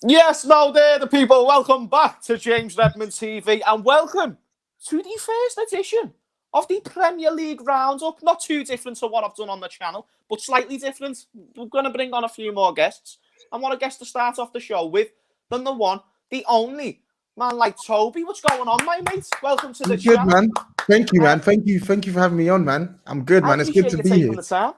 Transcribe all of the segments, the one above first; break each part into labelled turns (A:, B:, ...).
A: Yes, now there, the people. Welcome back to James Redmond TV and welcome to the first edition of the Premier League Roundup. Not too different to what I've done on the channel, but slightly different. We're going to bring on a few more guests. And what a guest to start off the show with than the one, the only man like Toby. What's going on, my mate? Welcome to the
B: I'm good,
A: channel.
B: man. Thank you, man. Thank you for having me on, man. I'm good,
A: I
B: man. It's good
A: appreciate
B: to
A: you
B: be
A: taking
B: here.
A: the time.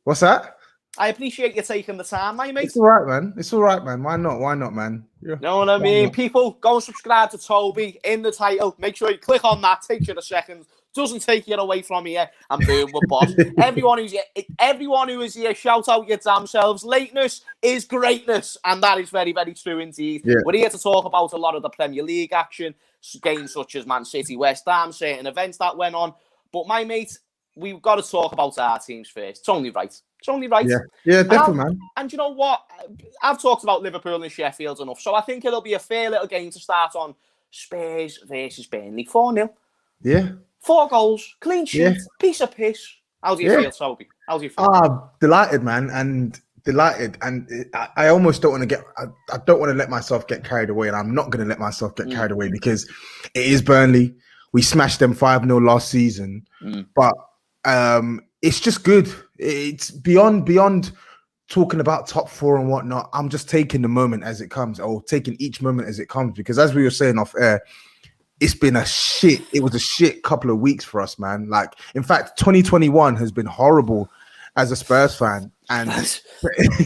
B: What's that?
A: I appreciate you taking the time, my mate.
B: It's all right, man. It's all right, man. Why not? Why not, man? Yeah.
A: Know what I mean? People, go and subscribe to Toby in the title. Make sure you click on that. Takes you a second. Doesn't take you away from here. And boom, we're boss. Everyone who is here, shout out your damn selves. Lateness is greatness. And that is very, very true indeed.
B: Yeah.
A: We're here to talk about a lot of the Premier League action, games such as Man City, West Ham, certain events that went on. But my mate, we've got to talk about our teams first. It's only right. It's only right.
B: Yeah, definitely, man.
A: And you know what? I've talked about Liverpool and Sheffield enough, so I think it'll be a fair little game to start on. Spurs versus Burnley, 4-0.
B: Yeah.
A: 4 goals, clean sheet, piece of piss. How do you feel, Toby? How do you feel?
B: Delighted, man, and delighted. And I almost don't want to get. I don't want to let myself get carried away, and I'm not going to let myself get carried away because it is Burnley. We smashed them 5-0 last season, but it's just good. It's beyond talking about top 4 and whatnot. I'm just taking the moment as it comes, or taking each moment as it comes, because as we were saying off air, it's been it was a shit couple of weeks for us, man. Like, in fact, 2021 has been horrible as a Spurs fan. And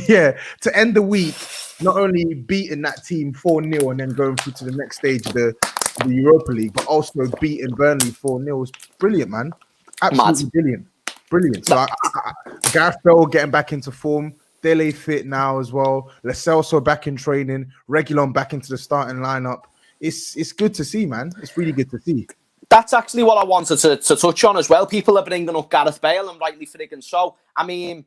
B: yeah, to end the week, not only beating that team 4-0 and then going through to the next stage of the Europa League, but also beating Burnley 4-0 was brilliant, man. Absolutely brilliant. Brilliant. So Gareth Bale getting back into form. Dele fit now as well. Lo Celso back in training. Reguilon back into the starting lineup. It's good to see, man. It's really good to see.
A: That's actually what I wanted to touch on as well. People are bringing up Gareth Bale, and rightly friggin' so. I mean,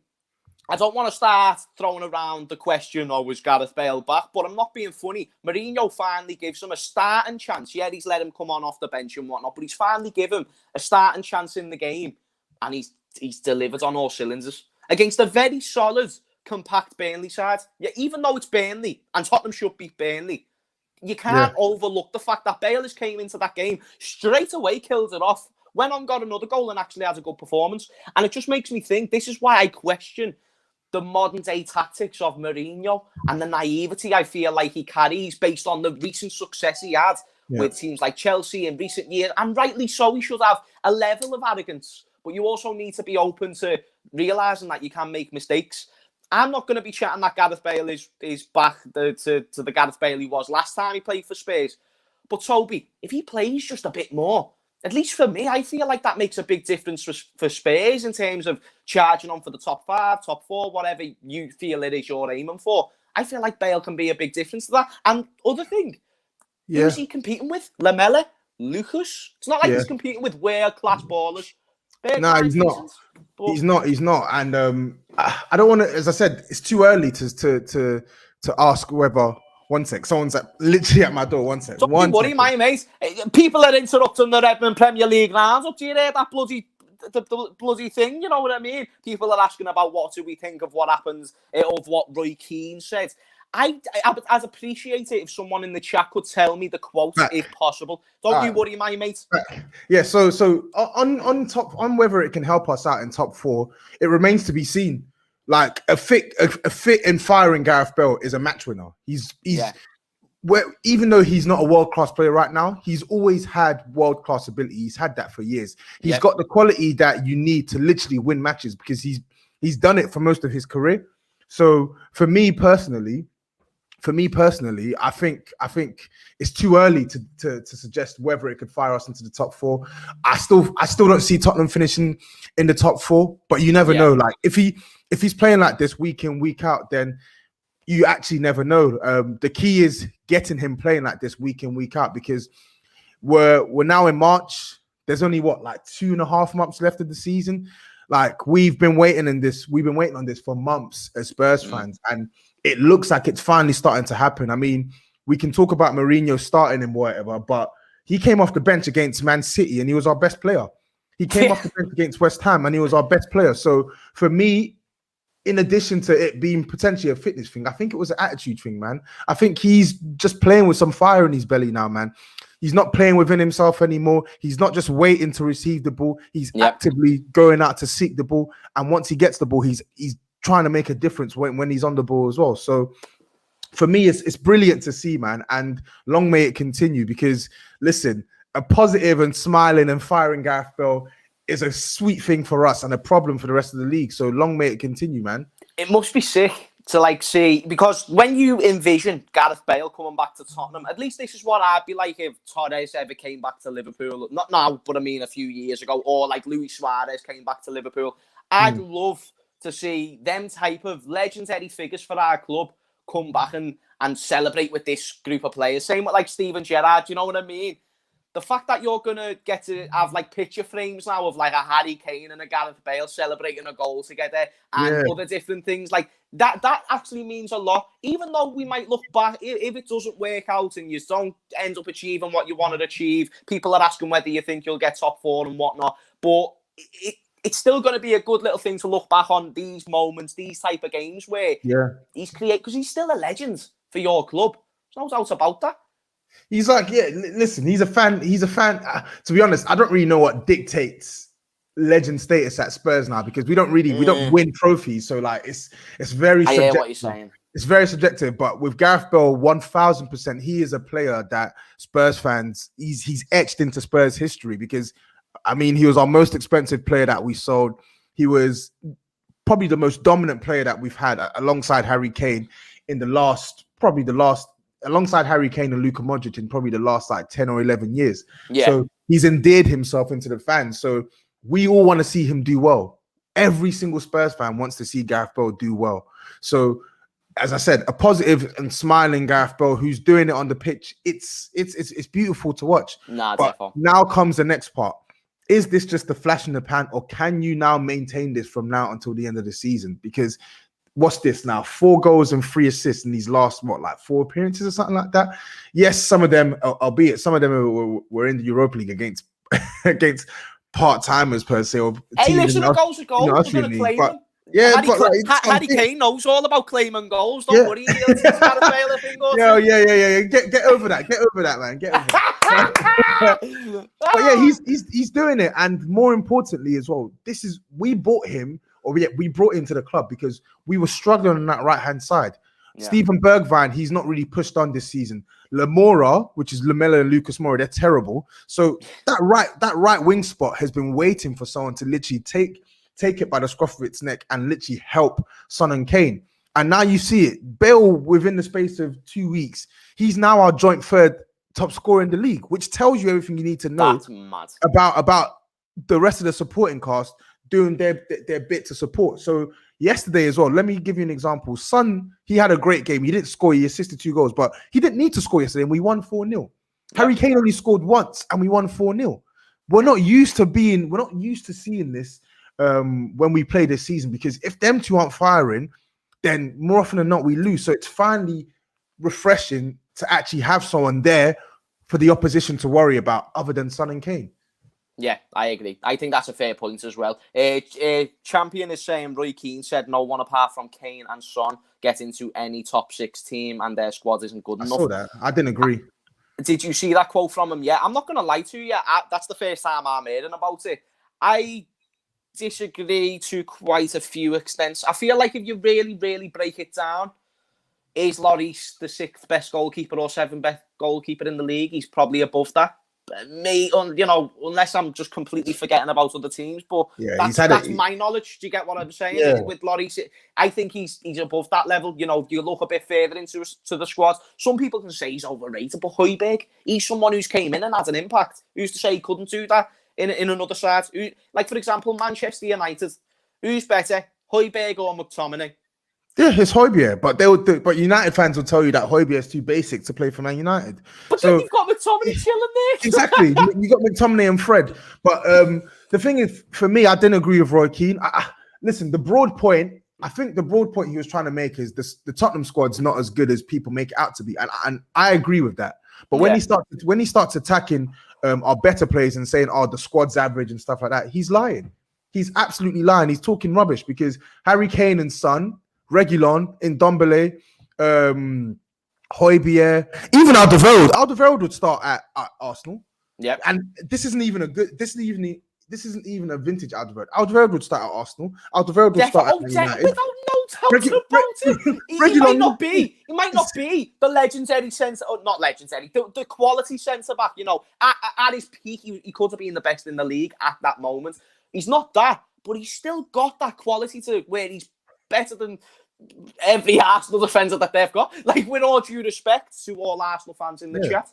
A: I don't want to start throwing around the question, was Gareth Bale back? But I'm not being funny. Mourinho finally gives him a starting chance. Yeah, he's let him come on off the bench and whatnot, but he's finally given him a starting chance in the game. And he's delivered on all cylinders against a very solid, compact Burnley side. Yeah, even though it's Burnley and Tottenham should beat Burnley, you can't overlook the fact that Bale came into that game straight away, killed it off, went on, got another goal, and actually had a good performance. And it just makes me think, this is why I question the modern day tactics of Mourinho and the naivety I feel like he carries based on the recent success he had with teams like Chelsea in recent years. And rightly so, he should have a level of arrogance. But you also need to be open to realising that you can make mistakes. I'm not going to be chatting that Gareth Bale is back to the Gareth Bale he was last time he played for Spurs. But Toby, if he plays just a bit more, at least for me, I feel like that makes a big difference for Spurs in terms of charging on for the top 5, top 4, whatever you feel it is you're aiming for. I feel like Bale can be a big difference to that. And other thing, who is he competing with? Lamela? Lucas? It's not like he's competing with world-class ballers.
B: No, he's not. He's not. And I don't want to. As I said, it's too early to ask whether. One sec. Someone's literally at my door. One sec.
A: Don't worry, my mate. People are interrupting the Redmond Premier League rounds. Do you hear that the bloody thing? You know what I mean? People are asking about what do we think of what happens, of what Roy Keane said. I'd appreciate it if someone in the chat could tell me the quote, if possible. Don't you worry, my mate.
B: Yeah, so on whether it can help us out in top 4, it remains to be seen. Like a fit and firing Gareth Bale is a match winner. He's even though he's not a world-class player right now, he's always had world-class ability. He's had that for years. He's got the quality that you need to literally win matches because he's done it for most of his career. So for me personally, I think it's too early to suggest whether it could fire us into the top 4. I still don't see Tottenham finishing in the top 4, but you never know. Like if he's playing like this week in, week out, then you actually never know. The key is getting him playing like this week in, week out, because we're now in March. There's only like 2.5 months left of the season. Like we've been waiting on this for months as Spurs fans, and it looks like it's finally starting to happen. I mean, we can talk about Mourinho starting and whatever, but he came off the bench against Man City and he was our best player. He came off the bench against West Ham and he was our best player. So for me, in addition to it being potentially a fitness thing, I think it was an attitude thing, man. I think he's just playing with some fire in his belly now, man. He's not playing within himself anymore. He's not just waiting to receive the ball. He's actively going out to seek the ball. And once he gets the ball, he's trying to make a difference when he's on the ball as well. So for me, it's brilliant to see, man. And long may it continue, because listen, a positive and smiling and firing Gareth Bale is a sweet thing for us and a problem for the rest of the league. So long may it continue, man. It
A: must be sick to like see, because when you envision Gareth Bale coming back to Tottenham, at least this is what I'd be like if Torres ever came back to Liverpool. Not now, but I mean a few years ago, or like Luis Suarez came back to Liverpool. I'd love to see them type of legendary figures for our club come back and celebrate with this group of players. Same with like Steven Gerrard, you know what I mean? The fact that you're going to get to have like picture frames now of like a Harry Kane and a Gareth Bale celebrating a goal together and other different things like that actually means a lot. Even though we might look back, if it doesn't work out and you don't end up achieving what you want to achieve, people are asking whether you think you'll get top 4 and whatnot. But it's still going to be a good little thing to look back on, these moments, these type of games where he's because he's still a legend for your club. There's no doubt about that.
B: He's like, listen, he's a fan. To be honest, I don't really know what dictates legend status at Spurs now, because we don't win trophies. So like, it's very subjective. I hear what you're saying. It's very subjective, but with Gareth Bale, 1000%, he is a player that Spurs fans, he's etched into Spurs history, because I mean, he was our most expensive player that we sold. He was probably the most dominant player that we've had alongside Harry Kane alongside Harry Kane and Luka Modric in probably the last like 10 or 11 years. So he's endeared himself into the fans. So we all want to see him do well. Every single Spurs fan wants to see Gareth Bale do well. So as I said, a positive and smiling Gareth Bale who's doing it on the pitch, it's beautiful to watch. But now comes the next part. Is this just a flash in the pan, or can you now maintain this from now until the end of the season? Because what's this now? 4 goals and 3 assists in these last, 4 appearances or something like that? Yes, some of them, albeit some of them were in the Europa League against part-timers per se. Or
A: hey, listen, a goal's a goal. We're going to claim them.
B: Yeah,
A: Harry Kane knows all about claiming goals. Don't worry, he'll teach Gareth Bale a thing or two.
B: Yeah. Get over that. Get over that, man. Get over that. But yeah, he's doing it, and more importantly as well, we brought him to the club because we were struggling on that right-hand side. Steven Bergwijn, he's not really pushed on this season. Lamora, which is Lamela and Lucas Moura, they're terrible. So that right wing spot has been waiting for someone to literally take it by the scruff of its neck and literally help Son and Kane. And now you see it. Bale, within the space of 2 weeks, he's now our joint 3rd top scorer in the league, which tells you everything you need to know about the rest of the supporting cast doing their bit to support. So yesterday as well, let me give you an example. Son, he had a great game. He didn't score. He assisted 2 goals, but he didn't need to score yesterday, and we won 4-0. Harry Kane only scored once, and we won 4-0. We're not used to seeing this when we play this season, because if them two aren't firing, then more often than not we lose. So it's finally refreshing to actually have someone there for the opposition to worry about other than Son and Kane.
A: Yeah, I agree. I think that's a fair point as well. Champion is saying Roy Keane said no one apart from Kane and Son get into any top 6 team and their squad isn't good enough.
B: I saw that. I didn't agree.
A: Did you see that quote from him? Yeah, I'm not going to lie to you. That's the first time I'm hearing about it. I disagree to quite a few extents. I feel like if you really, really break it down, is Lloris the 6th best goalkeeper or 7th best goalkeeper in the league? He's probably above that. Unless I'm just completely forgetting about other teams, but that's my knowledge. Do you get what I'm saying? Yeah. With Lloris, I think he's above that level. You look a bit further into the squad. Some people can say he's overrated, but Højbjerg, he's someone who's came in and had an impact. Who's to say he couldn't do that in another side? Like, for example, Manchester United. Who's better, Højbjerg or McTominay?
B: Yeah, it's Højbjerg, but United fans will tell you that Højbjerg is too basic to play for Man United.
A: But then you've got McTominay chilling there.
B: Exactly, you got McTominay and Fred. But the thing is, for me, I didn't agree with Roy Keane. Listen, I think the broad point he was trying to make is the Tottenham squad's not as good as people make it out to be, and I agree with that. But when he starts attacking our better players and saying, "Oh, the squad's average" and stuff like that, he's lying. he's absolutely lying. He's talking rubbish because Harry Kane and Son, Reguilon, Ndombele, Højbjerg, even Alderweireld would start at Arsenal.
A: Yeah,
B: and this isn't even a vintage Alderweireld. Alderweireld would start at Arsenal. Alderweireld would start at United.
A: Without no doubt about it. He might not be. He might not be the legendary centre, or not legendary, the quality centre back. You know, at his peak, he could have been the best in the league at that moment. He's not that, but he's still got that quality to where he's better than every Arsenal defender that they've got. Like, with all due respect to all Arsenal fans in the chat,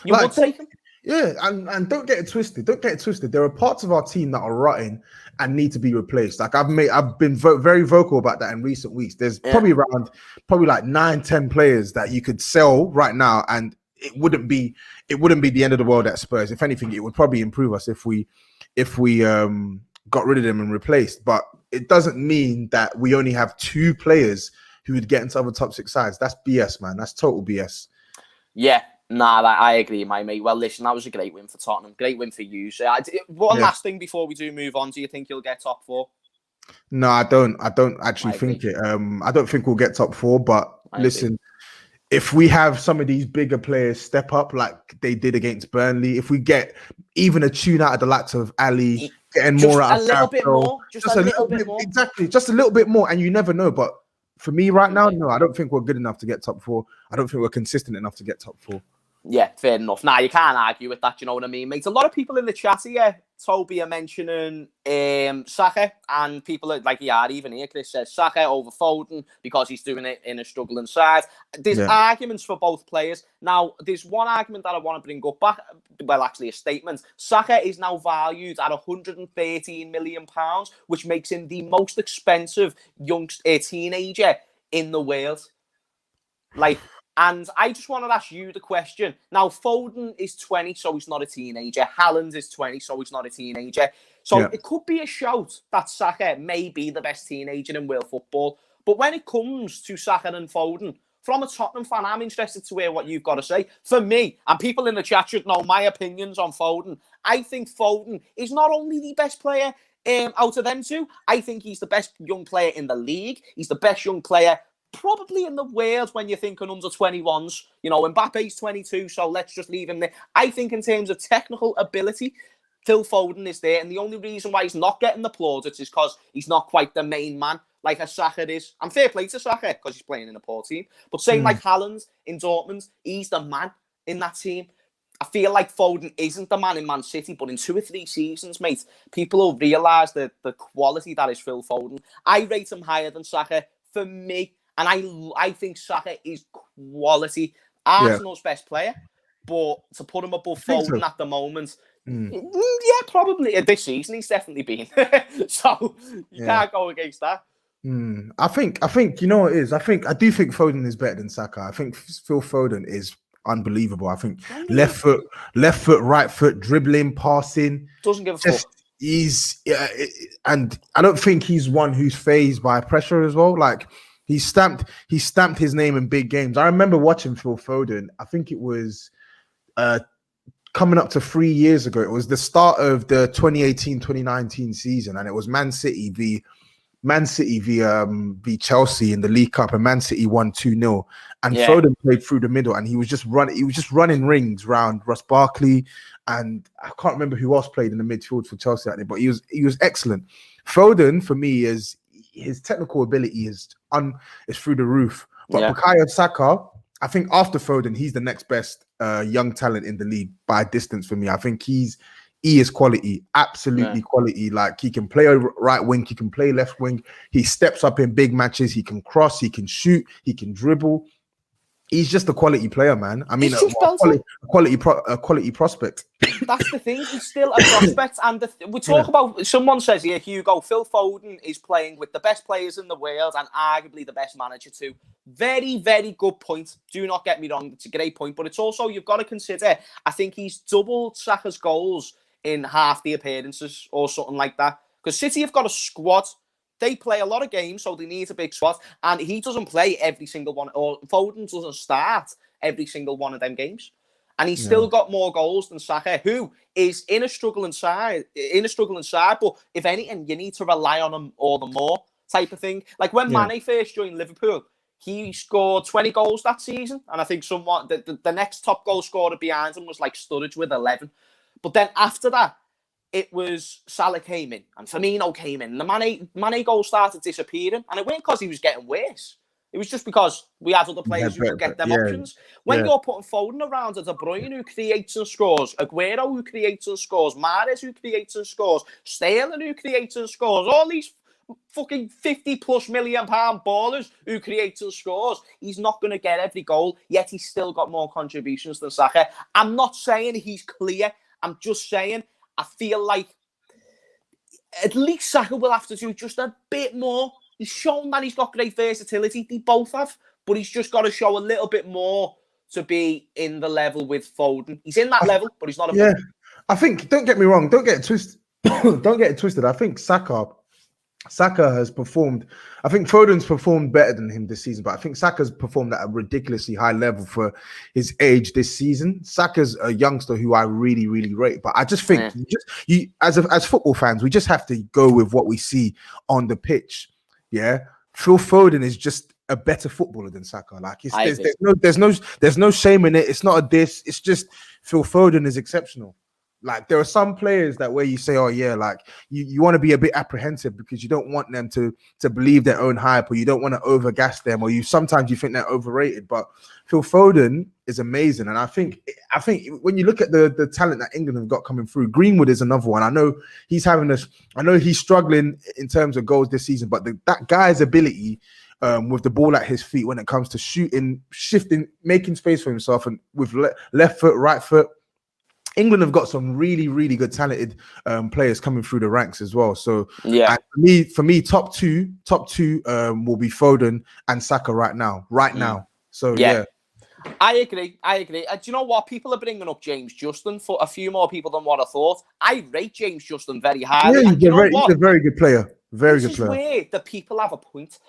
A: you would take him.
B: Yeah, and don't get it twisted. There are parts of our team that are rotting and need to be replaced. Like I've been very vocal about that in recent weeks. There's probably like 9-10 players that you could sell right now, and it wouldn't be the end of the world at Spurs. If anything, it would probably improve us if we got rid of them and replaced. But it doesn't mean that we only have 2 players who would get into other top 6 sides. That's BS, man. That's total BS.
A: Yeah. Nah, I agree, my mate. Well, listen, that was a great win for Tottenham. Great win for you. So, one last thing before we do move on. Do you think you'll get top 4?
B: No, I don't actually think it. I don't think we'll get top 4. But listen, if we have some of these bigger players step up like they did against Burnley, if we get even a tune out of the likes of Ali, getting more out of
A: a little bit more, just a little bit more,
B: exactly, just a little bit more, and you never know. But for me right now, no, I don't think we're good enough to get top 4. I don't think we're consistent enough to get top 4.
A: Yeah, fair enough. Nah, you can't argue with that, you know what I mean, mate? A lot of people in the chat here, Toby, are mentioning Saka, and people are like, yeah, even here, Chris says Saka over Foden because he's doing it in a struggling side. There's arguments for both players. Now, there's one argument that I want to bring up back, well, actually a statement. Saka is now valued at £113 million, which makes him the most expensive young teenager in the world. Like, and I just want to ask you the question. Now, Foden is 20, so he's not a teenager. Haaland is 20, so he's not a teenager. So it could be a shout that Saka may be the best teenager in world football. But when it comes to Saka and Foden, from a Tottenham fan, I'm interested to hear what you've got to say. For me, and people in the chat should know my opinions on Foden, I think Foden is not only the best player out of them two, I think he's the best young player in the league. He's the best young player probably in the world when you're thinking under 21s. You know, Mbappe's 22, so let's just leave him there. I think in terms of technical ability, Phil Foden is there, and the only reason why he's not getting the plaudits is because he's not quite the main man like a Saka is. And fair play to Saka because he's playing in a poor team. But same like Haaland in Dortmund, he's the man in that team. I feel like Foden isn't the man in Man City, but in 2 or 3 seasons, mate, people will realise the quality that is Phil Foden. I rate him higher than Saka for me. And I think Saka is quality. Arsenal's best player. But to put him above Foden at the moment, yeah, probably. This season, he's definitely been. So you can't go against that.
B: I think, you know what it is? I do think Foden is better than Saka. I think Phil Foden is unbelievable. I think left foot, right foot, dribbling, passing.
A: Doesn't give a fuck.
B: And I don't think he's one who's fazed by pressure as well. Like, he stamped his name in big games. I remember watching Phil Foden. I think it was coming up to 3 years ago. It was the start of the 2018-2019 season, and it was Man City v Chelsea in the League Cup, and Man City won 2-0. And Foden played through the middle, and he was just running rings around Ross Barkley, and I can't remember who else played in the midfield for Chelsea that day, but he was excellent. Foden for me is his technical ability is through the roof. But Bukayo Saka, I think after Foden, he's the next best young talent in the league by a distance for me. I think he is quality, absolutely quality. Like, he can play right wing, he can play left wing. He steps up in big matches. He can cross, he can shoot, he can dribble. He's just a quality player, man. I mean, a quality prospect.
A: That's the thing. He's still a prospect. And we talk about, someone says here, Hugo, Phil Foden is playing with the best players in the world and arguably the best manager too. Very, very good point. Do not get me wrong. It's a great point. But it's also, you've got to consider, I think he's doubled Saka's goals in half the appearances or something like that. Because City have got a squad. They play a lot of games, so they need a big squad. And he doesn't play every single one, or Foden doesn't start every single one of them games. and he's still got more goals than Saka, who is in a struggling side. But if anything, you need to rely on him all the more, type of thing. Like when Mane first joined Liverpool, he scored 20 goals that season, and I think somewhat the next top goal scorer behind him was like Sturridge with 11. But then after that, it was Salah came in and Firmino came in. The Mane goals started disappearing, and it wasn't because he was getting worse. It was just because we had other players who could get them options. When you're putting Foden around a De Bruyne who creates and scores, Aguero who creates and scores, Mahrez who creates and scores, Sterling who creates and scores, all these fucking 50+ million pound ballers who creates and scores, he's not going to get every goal, yet he's still got more contributions than Saka. I'm not saying he's clear. I'm just saying I feel like at least Saka will have to do just a bit more. He's shown that he's got great versatility. They both have. But he's just got to show a little bit more to be in the level with Foden. He's in that level, but he's not a Foden.
B: I think, don't get me wrong, don't get it twisted. Don't get it twisted. I think Saka has performed. I think Foden's performed better than him this season, but I think Saka's performed at a ridiculously high level for his age this season. Saka's a youngster who I really, really rate, but I just think you as football fans, we just have to go with what we see on the pitch. Yeah, Phil Foden is just a better footballer than Saka. Like there's no shame in it. It's not a diss. It's just Phil Foden is exceptional. Like there are some players that where you say, oh yeah, like you want to be a bit apprehensive because you don't want them to believe their own hype, or you don't want to overgas them, or sometimes you think they're overrated. But Phil Foden is amazing, and I think when you look at the talent that England have got coming through, Greenwood is another one. I know he's struggling in terms of goals this season, but that guy's ability with the ball at his feet when it comes to shooting, shifting, making space for himself, and with left foot, right foot. England have got some really, really good talented players coming through the ranks as well. So for me, top two will be Foden and Saka right now. So
A: I agree. Do you know what? People are bringing up James Justin for a few more people than what I thought. I rate James Justin very highly.
B: Yeah, he's a very good player. This is
A: where the people have a point.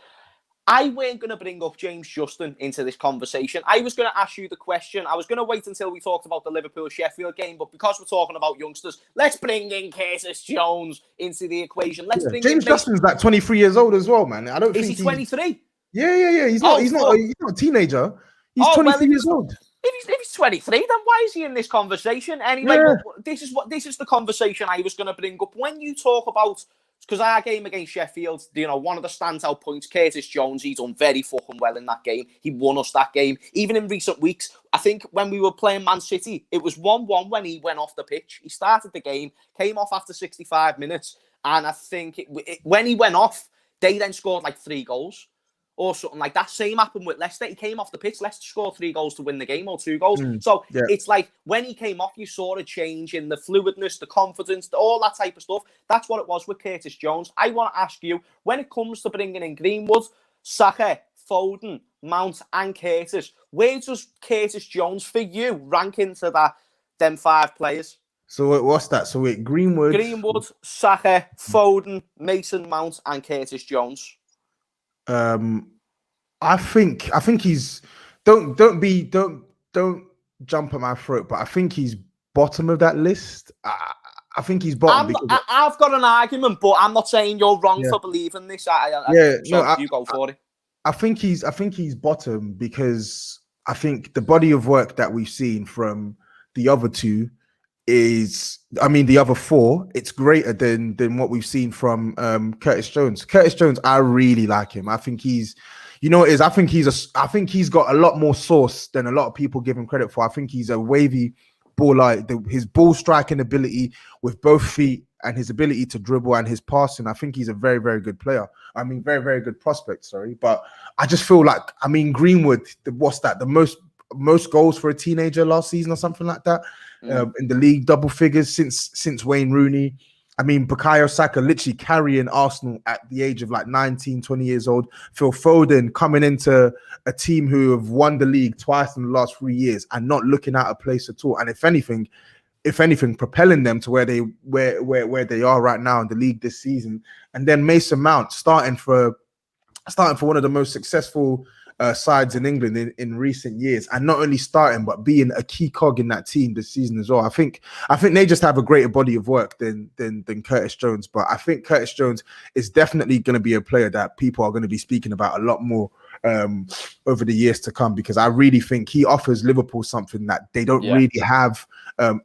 A: I weren't going to bring up James Justin into this conversation. I was going to ask you the question. I was going to wait until we talked about the Liverpool-Sheffield game, but because we're talking about youngsters, let's bring in Curtis Jones into the equation.
B: James Justin's like 23 years old as well, man. I don't think
A: he's 23.
B: Yeah. He's not a teenager. He's 23 years old.
A: If he's 23, then why is he in this conversation? Anyway, this is the conversation I was going to bring up. When you talk about, because our game against Sheffield, one of the standout points, Curtis Jones, he's done very fucking well in that game. He won us that game. Even in recent weeks, I think when we were playing Man City, it was 1-1 when he went off the pitch. He started the game, came off after 65 minutes, and I think when he went off, they then scored like 3 goals. Or something like that. Same happened with Leicester. He came off the pitch. Leicester scored 3 goals to win the game, or 2 goals. It's like when he came off, you saw a change in the fluidness, the confidence, all that type of stuff. That's what it was with Curtis Jones. I want to ask you, when it comes to bringing in Greenwood, Saka, Foden, Mount, and Curtis, where does Curtis Jones, for you, rank into them 5 players?
B: So what's that? So Greenwood,
A: Saka, Foden, Mason Mount, and Curtis Jones.
B: I think he's don't jump at my throat, but I think he's bottom of that list. I think he's bottom.
A: I've got an argument, but I'm not saying you're wrong for believing this. You go for it.
B: I think he's bottom because I think the body of work that we've seen from the other 2 the other 4, it's greater than what we've seen from Curtis Jones. Curtis Jones, I really like him. I think he's, I think he's got a lot more sauce than a lot of people give him credit for. I think he's a wavy baller. His ball striking ability with both feet and his ability to dribble and his passing, I think he's a very, very good player. Very, very good prospect, sorry. But I just feel like, Greenwood, the most goals for a teenager last season or something like that. In the league, double figures since Wayne Rooney. Bukayo Saka literally carrying Arsenal at the age of like 19, 20 years old. Phil Foden coming into a team who have won the league twice in the last 3 years and not looking out of place at all. And if anything, propelling them to where they are right now in the league this season. And then Mason Mount starting for one of the most successful sides in England in recent years, and not only starting but being a key cog in that team this season as well. I think they just have a greater body of work than Curtis Jones, but I think Curtis Jones is definitely going to be a player that people are going to be speaking about a lot more over the years to come, because I really think he offers Liverpool something that they don't really have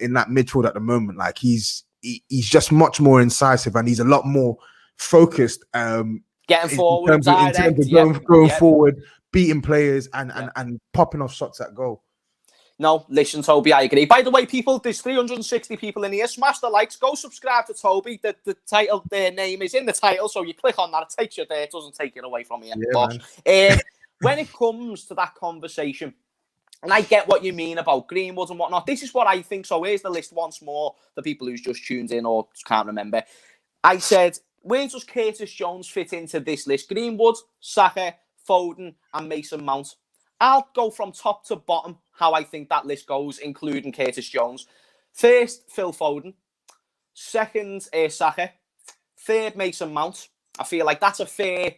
B: in that midfield at the moment. Like he's just much more incisive, and he's a lot more focused.
A: Getting forward,
B: in terms of going forward, beating players and popping off shots at goal.
A: No, listen, Toby, I agree. By the way, people, there's 360 people in here. Smash the likes. Go subscribe to Toby. The title, their name is in the title, so you click on that. It takes you there. It doesn't take it away from you, boss. When it comes to that conversation, and I get what you mean about Greenwood and whatnot, this is what I think. So here's the list once more for people who's just tuned in or can't remember. I said, where does Curtis Jones fit into this list? Greenwood, Saka, Foden, and Mason Mount. I'll go from top to bottom how I think that list goes, including Curtis Jones. First, Phil Foden. Second, Saka. Third, Mason Mount. I feel like that's a fair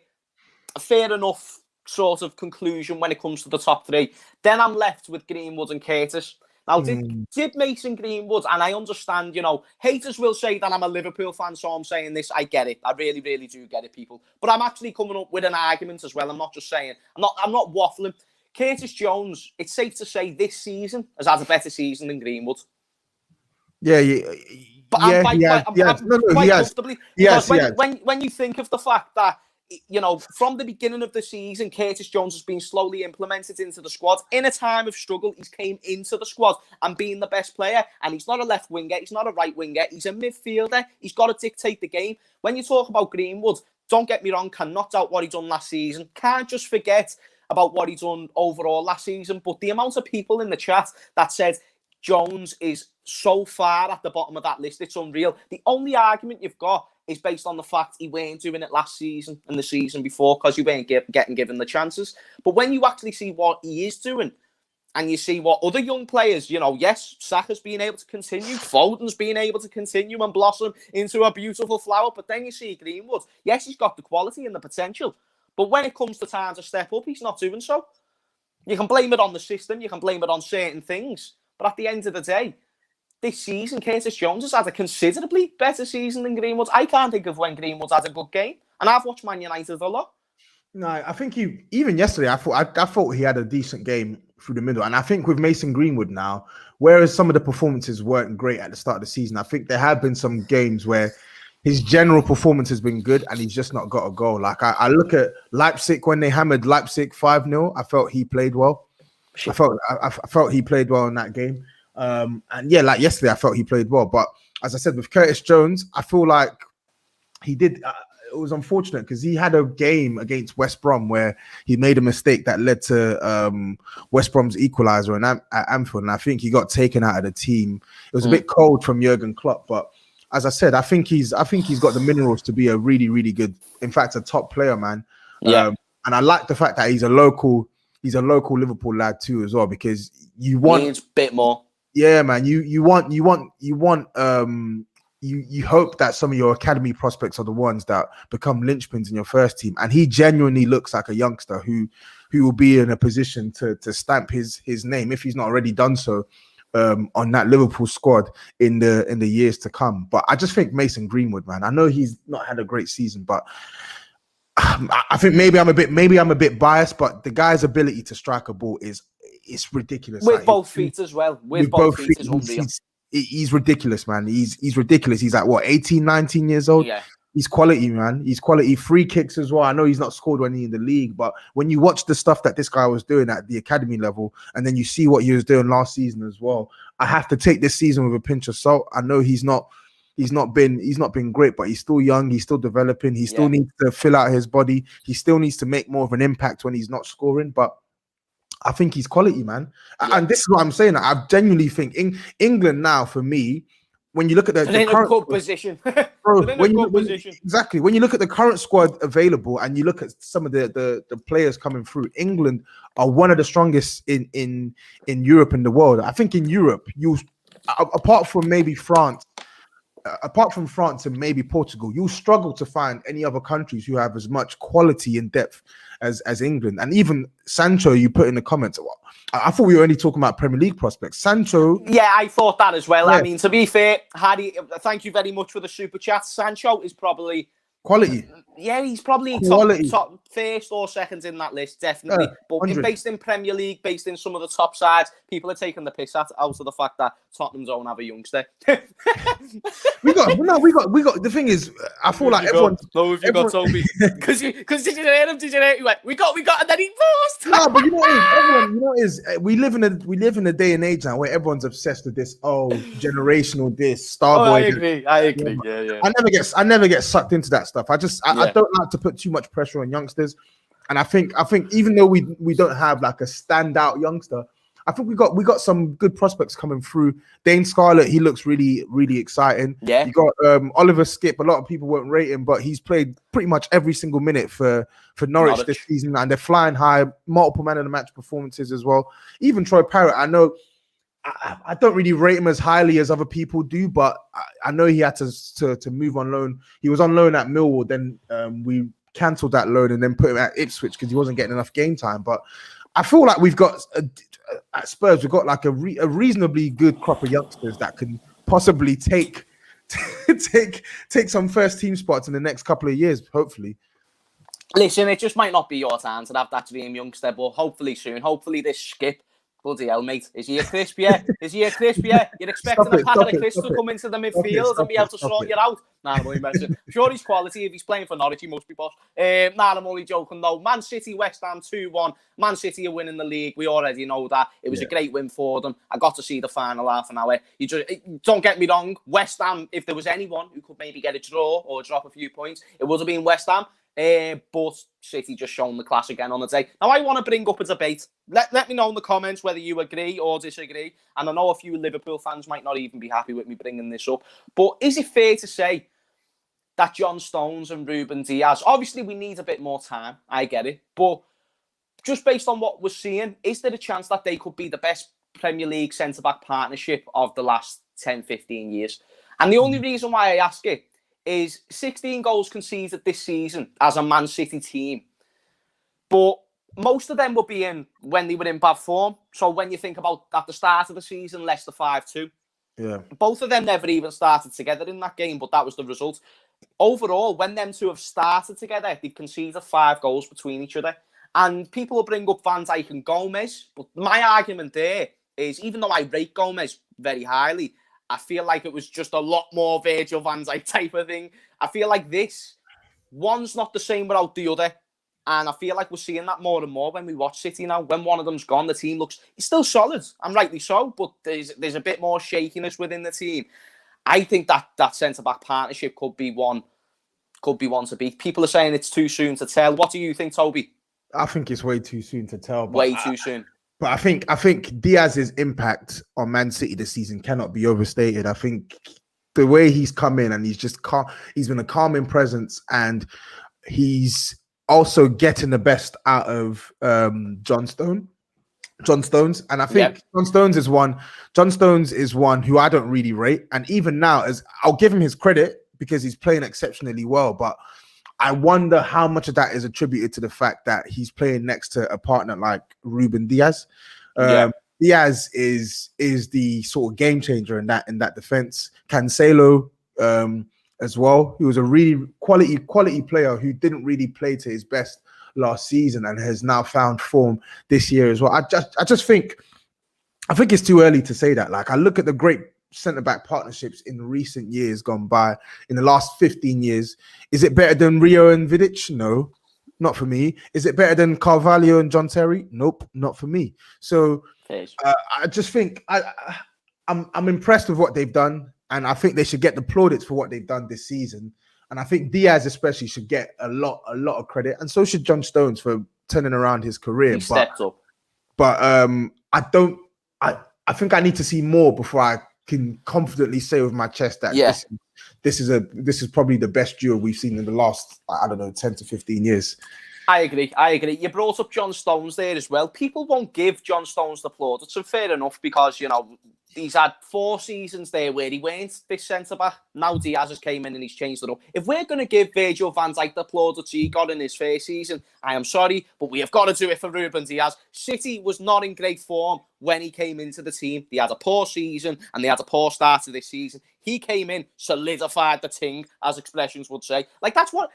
A: enough sort of conclusion when it comes to the top three. Then I'm left with Greenwood and Curtis. Now, did Mason Greenwood, and I understand, you know, haters will say that I'm a Liverpool fan, so I'm saying this. I get it. I really, really do get it, people. But I'm actually coming up with an argument as well. I'm not just saying, I'm not waffling. Curtis Jones, it's safe to say this season has had a better season than Greenwood.
B: Yeah.
A: But I'm quite comfortably. Because when you think of the fact that, you know, from the beginning of the season, Curtis Jones has been slowly implemented into the squad. In a time of struggle, he's came into the squad and being the best player. And he's not a left winger. He's not a right winger. He's a midfielder. He's got to dictate the game. When you talk about Greenwood, don't get me wrong, cannot doubt what he done last season. Can't just forget about what he done overall last season. But the amount of people in the chat that said Jones is so far at the bottom of that list, it's unreal. The only argument you've got is based on the fact he weren't doing it last season and the season before because he weren't getting given the chances. But when you actually see what he is doing and you see what other young players, you know, yes, Saka's been able to continue, Foden's been able to continue and blossom into a beautiful flower, but then you see Greenwood, yes, he's got the quality and the potential, but when it comes to time to step up, he's not doing so. You can blame it on the system, you can blame it on certain things, but at the end of the day, this season, Curtis Jones has had a considerably better season than Greenwood. I can't think of when Greenwood had a good game. And I've watched Man United a lot.
B: No, I think even yesterday, I thought he had a decent game through the middle. And I think with Mason Greenwood now, whereas some of the performances weren't great at the start of the season, I think there have been some games where his general performance has been good and he's just not got a goal. Like I look at Leipzig when they hammered Leipzig 5-0. I felt he played well. I felt he played well in that game. And yeah, like yesterday, I felt he played well. But as I said, with Curtis Jones, I feel like he did. It was unfortunate because he had a game against West Brom where he made a mistake that led to West Brom's equaliser at Anfield, and I think he got taken out of the team. It was a bit cold from Jurgen Klopp, but as I said, I think he's got the minerals to be a really, really good, in fact, a top player, man. Yeah. And I like the fact that he's a local Liverpool lad too, as well, because you want
A: a bit more.
B: Yeah, man. You hope that some of your academy prospects are the ones that become linchpins in your first team. And he genuinely looks like a youngster who will be in a position to stamp his name, if he's not already done so, on that Liverpool squad in the years to come. But I just think Mason Greenwood, man, I know he's not had a great season, but I think maybe I'm a bit biased, but the guy's ability to strike a ball is ridiculous.
A: With both feet as well. With both feet is unreal.
B: He's ridiculous, man. He's ridiculous. He's like, what, 18, 19 years old?
A: Yeah.
B: He's quality, man. He's quality. Free kicks as well. I know he's not scored any in the league, but when you watch the stuff that this guy was doing at the academy level, and then you see what he was doing last season as well, I have to take this season with a pinch of salt. I know he's not been great, but he's still young. He's still developing. He still needs to fill out his body. He still needs to make more of an impact when he's not scoring, but I think he's quality, man. Yeah. And this is what I'm saying. I genuinely think England now, for me, when you look at the current good position, exactly. When you look at the current squad available and you look at some of the players coming through, England are one of the strongest in Europe and the world. I think in Europe, apart from maybe France, apart from France and maybe Portugal, you'll struggle to find any other countries who have as much quality and depth as England. And even Sancho, you put in the comments, I thought we were only talking about Premier League prospects. Sancho.
A: Yeah, I thought that as well.
B: Yeah.
A: I mean, to be fair, Harry, thank you very much for the super chat. Sancho is probably
B: Quality.
A: Yeah, he's probably top first or second in that list, definitely. But based in Premier League, based in some of the top sides, people are taking the piss out of the fact that Tottenham don't have a youngster.
B: we got. The thing is, I feel like everyone.
A: No, if you got Toby, because did you hear him? Did you hear? He went, we got, and then he paused.
B: No, but you know what is? We live in a day and age now where everyone's obsessed with this. Oh, generational this Starboy.
A: I agree. Yeah.
B: I never get sucked into that stuff. I don't like to put too much pressure on youngsters, and I think even though we don't have like a standout youngster, I think we got some good prospects coming through. Dane Scarlett, he looks really, really exciting.
A: Yeah.
B: You got Oliver Skip. A lot of people won't rate him, but he's played pretty much every single minute for Norwich this season, and they're flying high. Multiple man of the match performances as well. Even Troy Parrott, I know. I don't really rate him as highly as other people do, but I know he had to move on loan. He was on loan at Millwall, then we cancelled that loan and then put him at Ipswich because he wasn't getting enough game time. But I feel like we've got at Spurs, we've got like a reasonably good crop of youngsters that can possibly take some first team spots in the next couple of years, hopefully.
A: Listen, it just might not be your time to have that dream youngster, but hopefully soon. Hopefully this Skip. Bloody hell, mate. Is he a crisp yet? You're expecting a packet of crisps to come into the midfield and be able to sort you out? Nah, I'm only mentioning. I'm sure he's quality. If he's playing for Norwich, he must be boss. I'm only joking, though. Man City, West Ham 2-1. Man City are winning the league. We already know that. It was a great win for them. I got to see the final half an hour. Don't get me wrong. West Ham, if there was anyone who could maybe get a draw or drop a few points, it would have been West Ham. But City just shown the class again on the day. Now, I want to bring up a debate. Let me know in the comments whether you agree or disagree. And I know a few Liverpool fans might not even be happy with me bringing this up. But is it fair to say that John Stones and Ruben Diaz, obviously we need a bit more time, I get it. But just based on what we're seeing, is there a chance that they could be the best Premier League centre-back partnership of the last 10, 15 years? And the only reason why I ask it is 16 goals conceded this season as a Man City team. But most of them were being when they were in bad form. So when you think about at the start of the season, Leicester 5-2.
B: Yeah.
A: Both of them never even started together in that game, but that was the result. Overall, when them two have started together, they've conceded 5 goals between each other. And people will bring up Van Dijk and Gomez. But my argument there is, even though I rate Gomez very highly, I feel like it was just a lot more Virgil van Dijk type of thing. I feel like one's not the same without the other. And I feel like we're seeing that more and more when we watch City now. When one of them's gone, the team looks it's still solid, and rightly so, but there's a bit more shakiness within the team. I think that centre-back partnership could be one to beat. People are saying it's too soon to tell. What do you think, Toby?
B: I think it's way too soon to tell.
A: Way too soon.
B: But I think Diaz's impact on Man City this season cannot be overstated. I think the way he's come in and he's just he's been a calming presence, and he's also getting the best out of John Stones. And I think John Stones is one who I don't really rate. And even now, as I'll give him his credit because he's playing exceptionally well, but I wonder how much of that is attributed to the fact that he's playing next to a partner like Ruben Diaz. Diaz is the sort of game changer in that defense. Cancelo as well. He was a really quality player who didn't really play to his best last season and has now found form this year as well. I think it's too early to say that. Like, I look at the great centre-back partnerships in recent years gone by, in the last 15 years. Is it better than Rio and Vidic? No, not for me. Is it better than Carvalho and John Terry? Nope, not for me. So I just think I'm impressed with what they've done, and I think they should get the plaudits for what they've done this season. And I think Diaz especially should get a lot of credit, and so should John Stones for turning around his career.
A: He stepped up.
B: But I think I need to see more before I can confidently say with my chest that this is probably the best duo we've seen in the last, I don't know, 10 to 15 years.
A: I agree. You brought up John Stones there as well. People won't give John Stones the plaudits, and fair enough, because, he's had 4 seasons there where he weren't this centre-back. Now Diaz has came in and he's changed it up. If we're going to give Virgil van Dijk the plaudits he got in his first season, I am sorry, but we have got to do it for Ruben Diaz. City was not in great form when he came into the team. They had a poor season and they had a poor start to this season. He came in, solidified the thing, as expressions would say. That's what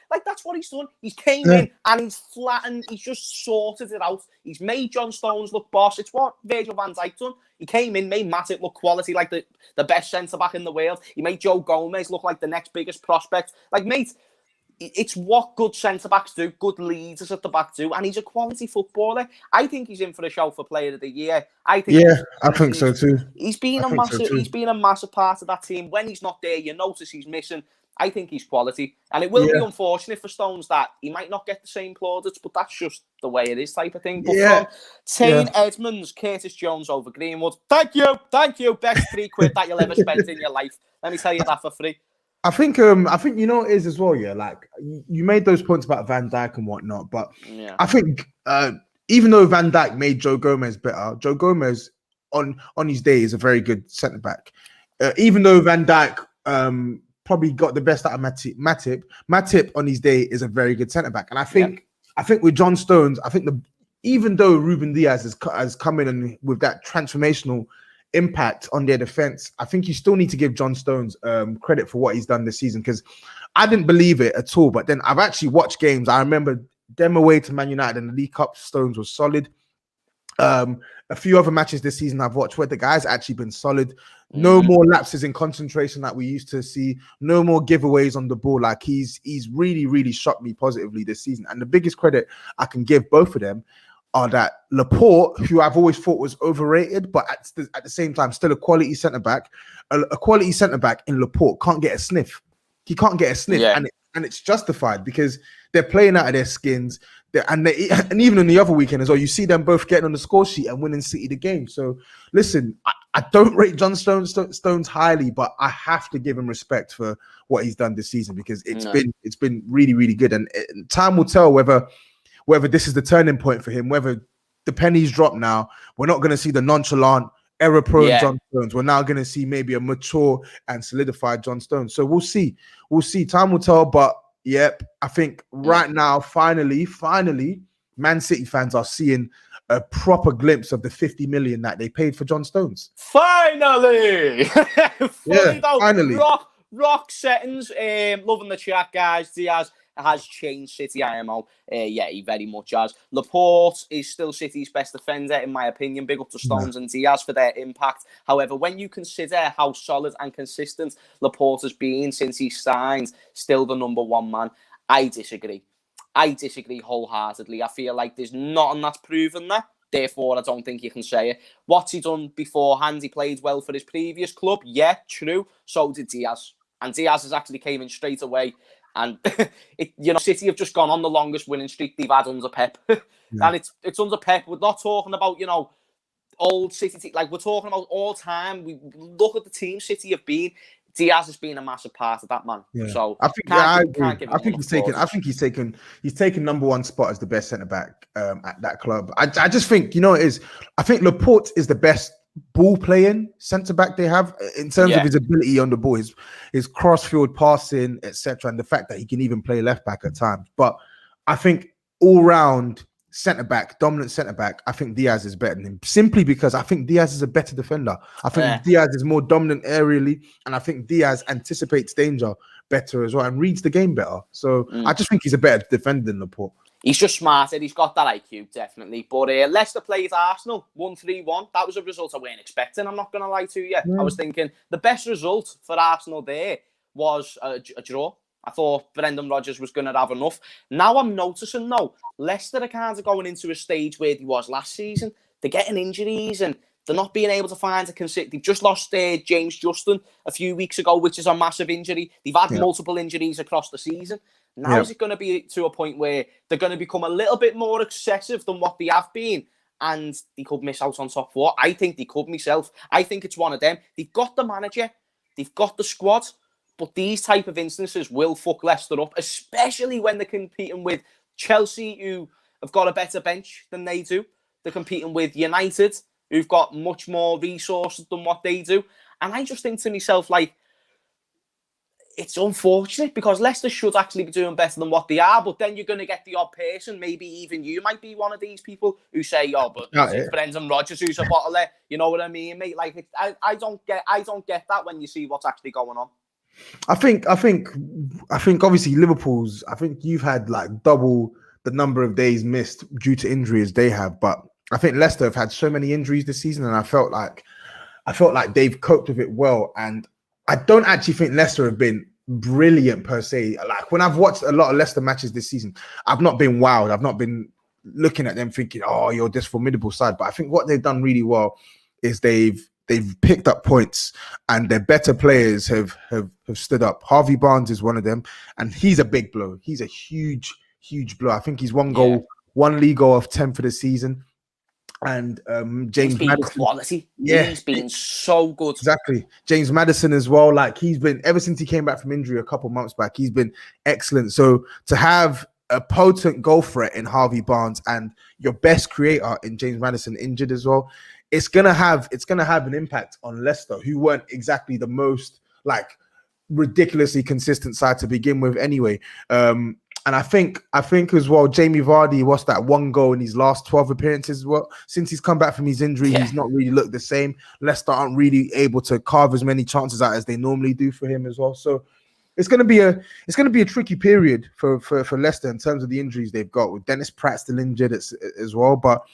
A: he's done. He's came in and he's flattened. He's just sorted it out. He's made John Stones look boss. It's what Virgil van Dijk done. He came in, made Matip look quality, like the best centre-back in the world. He made Joe Gomez look like the next biggest prospect. Mate, it's what good centre-backs do, good leaders at the back do, and he's a quality footballer. I think he's in for a shout for Player of the Year. I think
B: so too.
A: He's been a massive part of that team. When he's not there, you notice he's missing. I think he's quality. And it will be unfortunate for Stones that he might not get the same plaudits, but that's just the way it is type of thing. But from Tane Edmonds, Curtis Jones over Greenwood. Thank you. Best £3 that you'll ever spend in your life. Let me tell you that for free.
B: I think you know what it is as well, you made those points about Van Dijk and whatnot, but I think even though Van Dijk made Joe Gomez better, Joe Gomez on his day is a very good centre-back. Even though Van Dijk probably got the best out of Matip on his day is a very good centre-back. And I think with John Stones, even though Ruben Diaz has come in and with that transformational impact on their defense, I think you still need to give John Stones credit for what he's done this season, because I didn't believe it at all. But then I've actually watched games. I remember them away to Man United and the League Cup. Stones was solid. A few other matches this season I've watched where the guy's actually been solid. No more lapses in concentration that we used to see. No more giveaways on the ball. He's really, really shocked me positively this season. And the biggest credit I can give both of them are that Laporte, who I've always thought was overrated, but at the same time still a quality centre-back. A quality centre-back in Laporte can't get a sniff. He can't get a sniff, and it's justified because they're playing out of their skins. And even in the other weekend as well, you see them both getting on the score sheet and winning City the game. So listen, I don't rate John Stones highly, but I have to give him respect for what he's done this season, because it's been really, really good. And time will tell whether this is the turning point for him, whether the pennies drop now. We're not going to see the nonchalant, error-prone John Stones. We're now going to see maybe a mature and solidified John Stones. So we'll see. Time will tell, but I think right now, finally, Man City fans are seeing a proper glimpse of the 50 million that they paid for John Stones.
A: Finally!
B: Finally.
A: Rock settings. Loving the chat, guys. Diaz has changed City IMO. He very much has. Laporte is still City's best defender, in my opinion. Big up to Stones and Diaz for their impact. However, when you consider how solid and consistent Laporte has been since he signed, still the number one man, I disagree. I disagree wholeheartedly. I feel like there's nothing that's proven that. Therefore, I don't think you can say it. What's he done beforehand? He played well for his previous club. Yeah, true. So did Diaz. And Diaz has actually came in straight away. And City have just gone on the longest winning streak they've had under Pep. And it's under Pep. We're not talking about, old City. We're talking about all time. We look at the team City have been. Diaz has been a massive part of that, man. Yeah. So I think he's taken number one spot as the best centre back at that club. I just think I think Laporte is the best ball playing centre back they have in terms of his ability on the ball, his cross field passing, etc., and the fact that he can even play left back at times. But I think all round centre back, dominant centre back, I think Diaz is better than him, simply because I think Diaz is a better defender. I think Diaz is more dominant aerially, and I think Diaz anticipates danger better as well and reads the game better. So I just think he's a better defender than Laporte. He's just smarter. He's got that IQ, definitely. But Leicester plays Arsenal 1-3-1. That was a result I weren't expecting. I'm not going to lie to you. I was thinking the best result for Arsenal there was a draw. I thought Brendan Rodgers was going to have enough. Now I'm noticing, Leicester are kind of going into a stage where he was last season. They're getting injuries and they're not being able to find a consistent. They've just lost James Justin a few weeks ago, which is a massive injury. They've had multiple injuries across the season. Now is it going to be to a point where they're going to become a little bit more excessive than what they have been, and they could miss out on top four? I think they could myself. I think it's one of them. They've got the manager, they've got the squad, but these type of instances will fuck Leicester up, especially when they're competing with Chelsea, who have got a better bench than they do. They're competing with United, who've got much more resources than what they do. And I just think to myself, like, it's unfortunate because Leicester should actually be doing better than what they are, but then you're going to get the odd person, maybe even you might be one of these people who say, "Oh, but it's Brendan Rodgers who's a bottler." You know what I mean, mate? Like, I don't get that when you see what's actually going on.
B: I think obviously Liverpool's. I think you've had like double the number of days missed due to injury as they have, but I think Leicester have had so many injuries this season, and I felt like they've coped with it well. And I don't actually think Leicester have been brilliant per se. Like when I've watched a lot of Leicester matches this season, I've not been wowed. I've not been looking at them thinking, "Oh, you're this formidable side." But I think what they've done really well is they've picked up points, and their better players have stood up. Harvey Barnes is one of them, and he's a big blow. He's a huge blow. I think he's one league goal of 10 for the season. And James Maddison,
A: quality. Yeah, he's been so good.
B: Exactly. James Maddison as well. Like he's been, ever since he came back from injury a couple months back, he's been excellent. So to have a potent goal threat in Harvey Barnes and your best creator in James Maddison injured as well, it's gonna have an impact on Leicester, who weren't exactly the most like ridiculously consistent side to begin with anyway. And I think as well, Jamie Vardy, what's that, one goal in his last 12 appearances as well. Since he's come back from his injury, he's not really looked the same. Leicester aren't really able to carve as many chances out as they normally do for him as well. So it's gonna be a tricky period for Leicester in terms of the injuries they've got, with Dennis Pratt still injured as well. But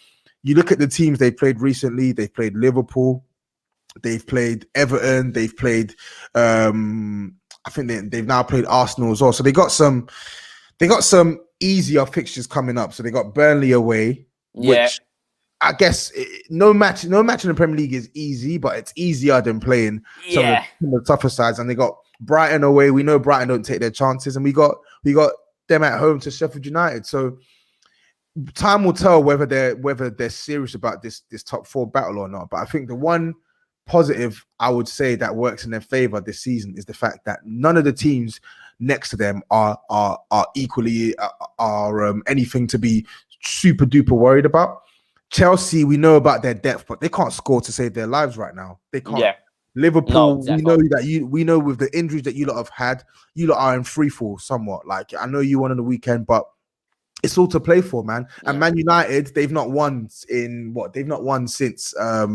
B: you look at the teams they played recently, they've played Liverpool, they've played Everton, they've played I think they've now played Arsenal as well. So they got some easier fixtures coming up. So they got Burnley away, which I guess no match in the Premier League is easy, but it's easier than playing some of the tougher sides. And they got Brighton away. We know Brighton don't take their chances, and we got them at home to Sheffield United. So time will tell whether they're serious about this top four battle or not. But I think the one positive I would say that works in their favor this season is the fact that none of the teams next to them are equally anything to be super duper worried about. Chelsea, we know about their depth, but they can't score to save their lives right now. They can't. Yeah. Liverpool, we know with the injuries that you lot have had, you lot are in free fall somewhat. Like I know you won on the weekend, but it's all to play for, man. And Man United, they've not won since I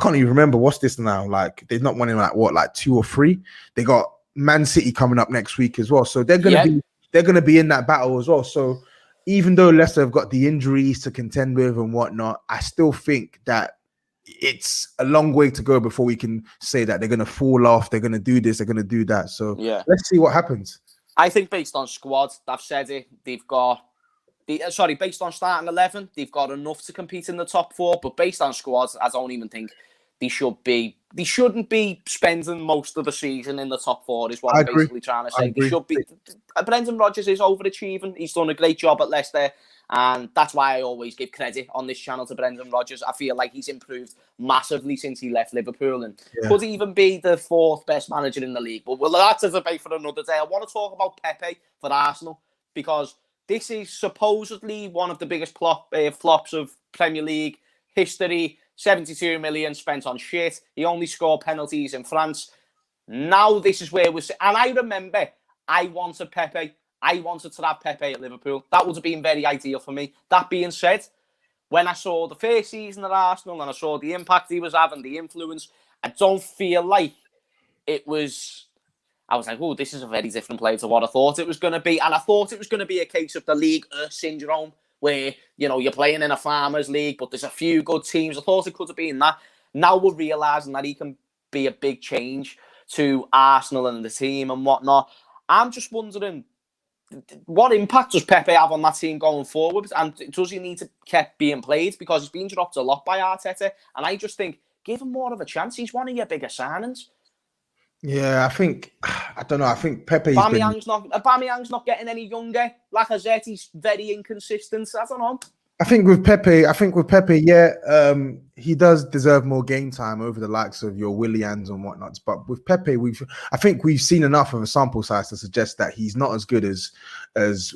B: can't even remember what's this now. Like they've not won in like 2 or 3. They got Man City coming up next week as well. So they're gonna be in that battle as well. So even though Leicester have got the injuries to contend with and whatnot, I still think that it's a long way to go before we can say that they're gonna fall off, they're gonna do this, they're gonna do that. So let's see what happens.
A: I think based on squad, I've said it, they've got based on starting 11, they've got enough to compete in the top 4. But based on squads, I don't even think they shouldn't be spending most of the season in the top 4. Is what I'm basically trying to say. They should be. Brendan Rodgers is overachieving. He's done a great job at Leicester, and that's why I always give credit on this channel to Brendan Rodgers. I feel like he's improved massively since he left Liverpool, and could even be the 4th best manager in the league. But that's a debate for another day. I want to talk about Pepe for Arsenal, because this is supposedly one of the biggest flops of Premier League history. 72 million spent on shit. He only scored penalties in France. Now this is where we're... And I remember I wanted Pepe. I wanted to have Pepe at Liverpool. That would have been very ideal for me. That being said, when I saw the first season at Arsenal and I saw the impact he was having, the influence, I don't feel like it was... I was like, oh, this is a very different player to what I thought it was going to be. And I thought it was going to be a case of the League syndrome, where, you know, you're playing in a farmers league, but there's a few good teams. I thought it could have been that. Now we're realising that he can be a big change to Arsenal and the team and whatnot. I'm just wondering, what impact does Pepe have on that team going forward? And does he need to keep being played? Because he's been dropped a lot by Arteta. And I just think, give him more of a chance. He's one of your bigger signings.
B: Yeah, I don't know. I think Pepe's
A: Aubameyang's not getting any younger. Lacazette's very inconsistent. I don't know.
B: I think with Pepe, yeah, he does deserve more game time over the likes of your Willians and whatnots. But with Pepe, I think we've seen enough of a sample size to suggest that he's not as good as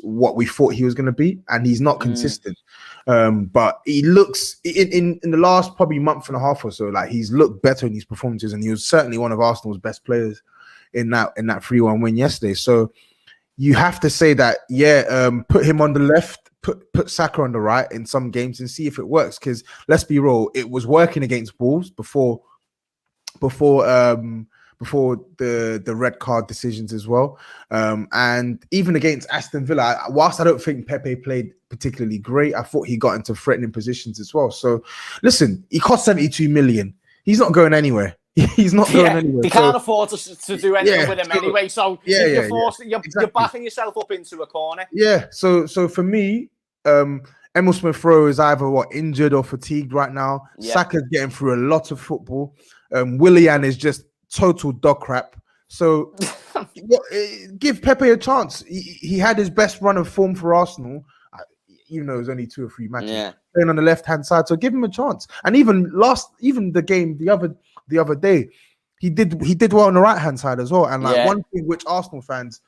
B: what we thought he was going to be, and he's not consistent. But he looks in the last probably month and a half or so, like he's looked better in his performances, and he was certainly one of Arsenal's best players in that 3-1 win yesterday. So you have to say that, yeah, put him on the left, put Saka on the right in some games and see if it works. Because let's be real, it was working against Wolves before the red card decisions as well. And even against Aston Villa, whilst I don't think Pepe played particularly great, I thought he got into threatening positions as well. So listen, he cost 72 million. He's not going anywhere. He's not going anywhere.
A: They can't afford to do anything with him anyway. So you're backing yourself up into a corner.
B: Yeah. So for me, Emil Smith-Rowe is either injured or fatigued right now.
A: Yeah.
B: Saka's getting through a lot of football. Willian is just total dog crap. So give Pepe a chance. He had his best run of form for Arsenal. Even though it was only 2 or 3 matches, playing on the left-hand side. So give him a chance. And even the game the other day, he did well on the right-hand side as well. And one thing which Arsenal fans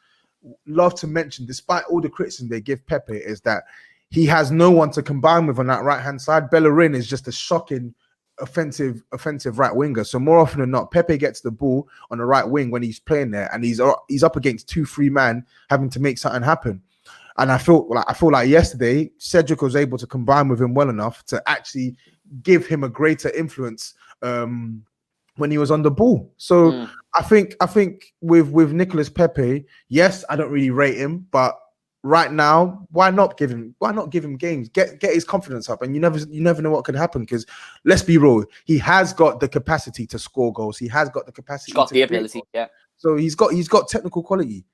B: love to mention, despite all the criticism they give Pepe, is that he has no one to combine with on that right-hand side. Bellerin is just a shocking offensive right winger. So more often than not, Pepe gets the ball on the right wing when he's playing there, and he's up against 2-3 man having to make something happen. And I feel like yesterday, Cedric was able to combine with him well enough to actually give him a greater influence when he was on the ball. So I think with Nicolas Pepe, yes, I don't really rate him, but right now, why not give him games? Get his confidence up, and you never know what could happen. Because let's be real, he has got the capacity to score goals. He has got the capacity.
A: He's got the ability, yeah.
B: So he's got technical quality.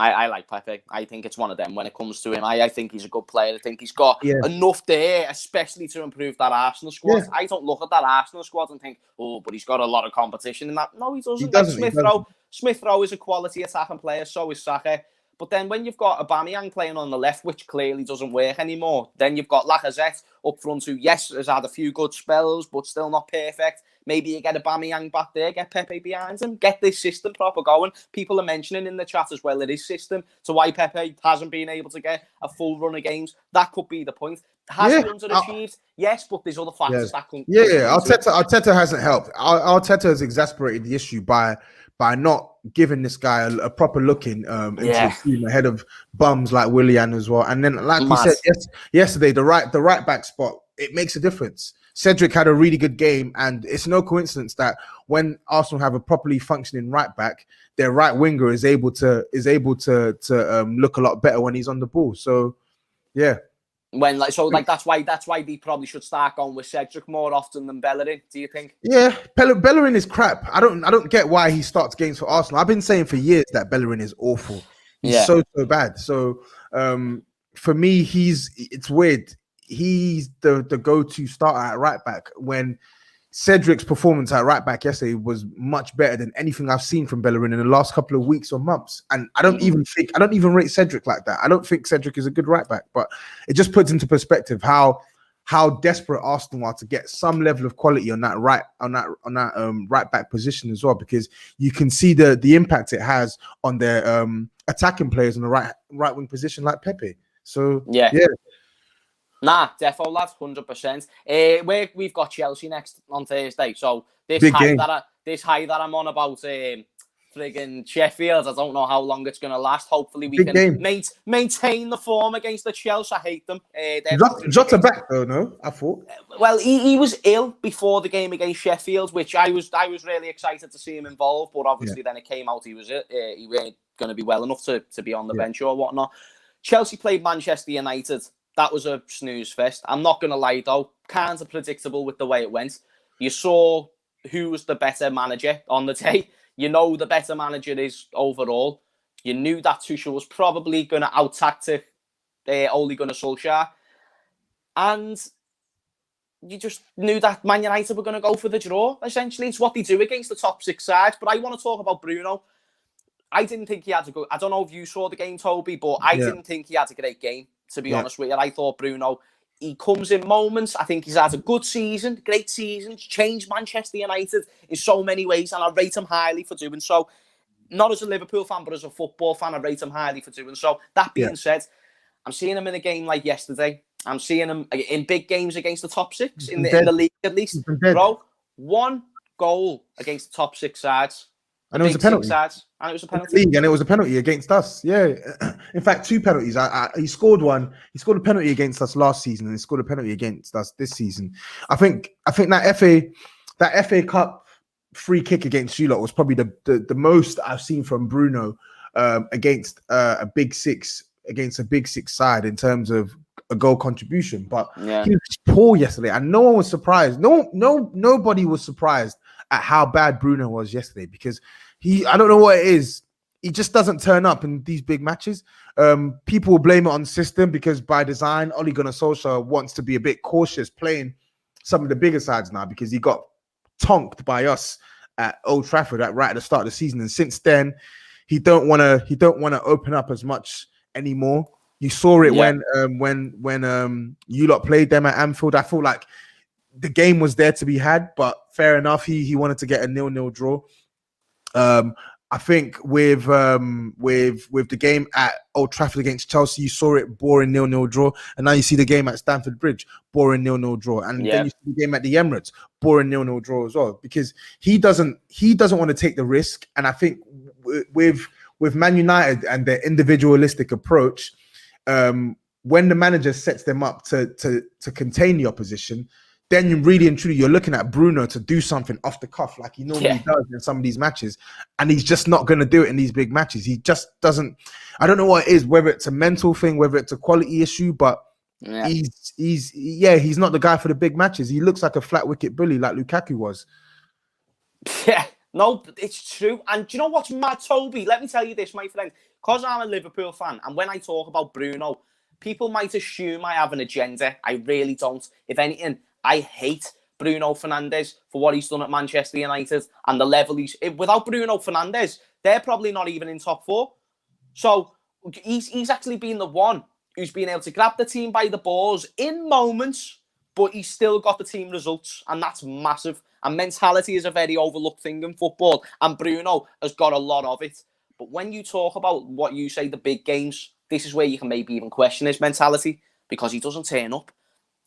A: I like Pepe. I think it's one of them when it comes to him. I think he's a good player. I think he's got enough there, especially to improve that Arsenal squad. Yeah. I don't look at that Arsenal squad and think, but he's got a lot of competition in that. No, he doesn't. Smith-Rowe is a quality attacking player, so is Saka. But then when you've got Aubameyang playing on the left, which clearly doesn't work anymore, then you've got Lacazette up front who, yes, has had a few good spells, but still not perfect. Maybe you get Aubameyang back there, get Pepe behind him, get this system proper going. People are mentioning in the chat as well it is system. So why Pepe hasn't been able to get a full run of games, that could be the point. Has he underachieved? Yes, but there's other factors that can...
B: Yeah. Arteta hasn't helped. Arteta has exasperated the issue by not giving this guy a proper looking into the team ahead of bums like Willian as well. And then, like we said yesterday, the right back spot, it makes a difference. Cedric had a really good game, and it's no coincidence that when Arsenal have a properly functioning right back, their right winger is able to look a lot better when he's on the ball. So, yeah.
A: That's why they probably should start going with Cedric more often than Bellerin. Do you think?
B: Yeah, Bellerin is crap. I don't get why he starts games for Arsenal. I've been saying for years that Bellerin is awful. He's so bad. So for me, it's weird. He's the go-to starter at right back when Cedric's performance at right back yesterday was much better than anything I've seen from Bellerin in the last couple of weeks or months. And I don't even rate Cedric like that. I don't think Cedric is a good right back, but it just puts into perspective how desperate Arsenal are to get some level of quality on that right back position as well, because you can see the impact it has on their attacking players on the right wing position like Pepe. So yeah.
A: Nah, defo lads, 100%. We've got Chelsea next on Thursday, so this high that I'm on about friggin' Sheffield, I don't know how long it's going to last. Hopefully we can maintain the form against the Chelsea. I hate them.
B: Jota back though, no? I thought.
A: Well, he was ill before the game against Sheffield, which I was really excited to see him involved, but obviously then it came out he weren't going to be well enough to be on the bench or whatnot. Chelsea played Manchester United. That was a snooze fest. I'm not going to lie, though. Kind of predictable with the way it went. You saw who was the better manager on the day. You know the better manager is overall. You knew that Tuchel was probably going to out-tactic Ole Gunnar Solskjaer. And you just knew that Man United were going to go for the draw, essentially. It's what they do against the top 6 sides. But I want to talk about Bruno. I didn't think he had to go. I don't know if you saw the game, Toby, but I didn't think he had a great game. to be honest with you. I thought Bruno, he comes in moments. I think he's had a good season, great season, changed Manchester United in so many ways, and I rate him highly for doing so. Not as a Liverpool fan, but as a football fan, I rate him highly for doing so. That being said, I'm seeing him in a game like yesterday. I'm seeing him in big games against the top six, in the league at least. Bro, 1 goal against the top 6 sides.
B: And it was a penalty.
A: And it was a penalty.
B: And it was a penalty against us. Yeah. In fact, 2 penalties. He scored one. He scored a penalty against us last season, and he scored a penalty against us this season. I think that FA Cup free kick against you lot was probably the most I've seen from Bruno against a big six side in terms of a goal contribution. But he was poor yesterday, and no one was surprised. Nobody was surprised at how bad Bruno was yesterday, because I don't know what it is. He just doesn't turn up in these big matches. People will blame it on system, because by design, Ole Gunnar Solskjaer wants to be a bit cautious playing some of the bigger sides now, because he got tonked by us at Old Trafford right at the start of the season, and since then he don't want to open up as much anymore. You saw it when you lot played them at Anfield. I feel like the game was there to be had, but fair enough, he wanted to get a 0-0 draw. I think with the game at Old Trafford against Chelsea, you saw it, boring 0-0 draw, and now you see the game at Stamford Bridge, boring 0-0 draw, and then you see the game at the Emirates, boring 0-0 draw as well, because he doesn't want to take the risk. And I think with Man United and their individualistic approach, when the manager sets them up to contain the opposition, then you really and truly, you're looking at Bruno to do something off the cuff like he normally does in some of these matches, and he's just not going to do it in these big matches. He just doesn't. I don't know what it is, whether it's a mental thing, whether it's a quality issue, but he's not the guy for the big matches. He looks like a flat wicket bully, like Lukaku was.
A: Yeah, no, it's true. And do you know what's mad, Toby? Let me tell you this, my friend. Because I'm a Liverpool fan, and when I talk about Bruno, people might assume I have an agenda. I really don't. If anything, I hate Bruno Fernandes for what he's done at Manchester United and the level he's... Without Bruno Fernandes, they're probably not even in top 4. So he's actually been the one who's been able to grab the team by the balls in moments, but he's still got the team results, and that's massive. And mentality is a very overlooked thing in football, and Bruno has got a lot of it. But when you talk about what you say, the big games, this is where you can maybe even question his mentality, because he doesn't turn up.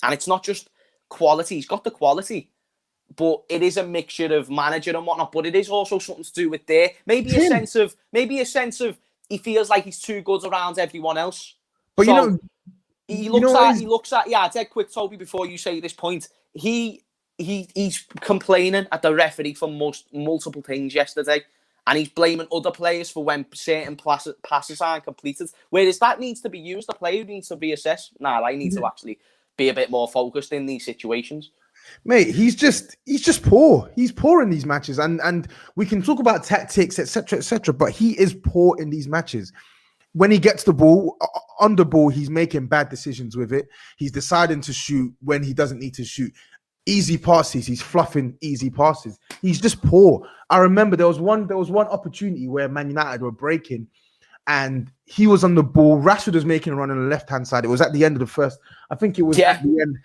A: And it's not just quality. He's got the quality, but it is a mixture of manager and whatnot. But it is also something to do with maybe a sense of he feels like he's too good around everyone else. But so he looks at dead quick, Toby, before you say this point. He's complaining at the referee for multiple things yesterday, and he's blaming other players for when certain passes aren't completed. Whereas that needs to be used. The player needs to be assessed. I need to actually be a bit more focused in these situations.
B: Mate, he's just poor. He's poor in these matches, and we can talk about tactics, etc., but he is poor in these matches. When he gets the ball, on the ball, he's making bad decisions with it. He's deciding to shoot when he doesn't need to shoot. Easy passes, he's fluffing easy passes. He's just poor. I remember there was one opportunity where Man United were breaking, and he was on the ball. Rashford was making a run on the left-hand side. It was at the end of the first. I think it was at the end.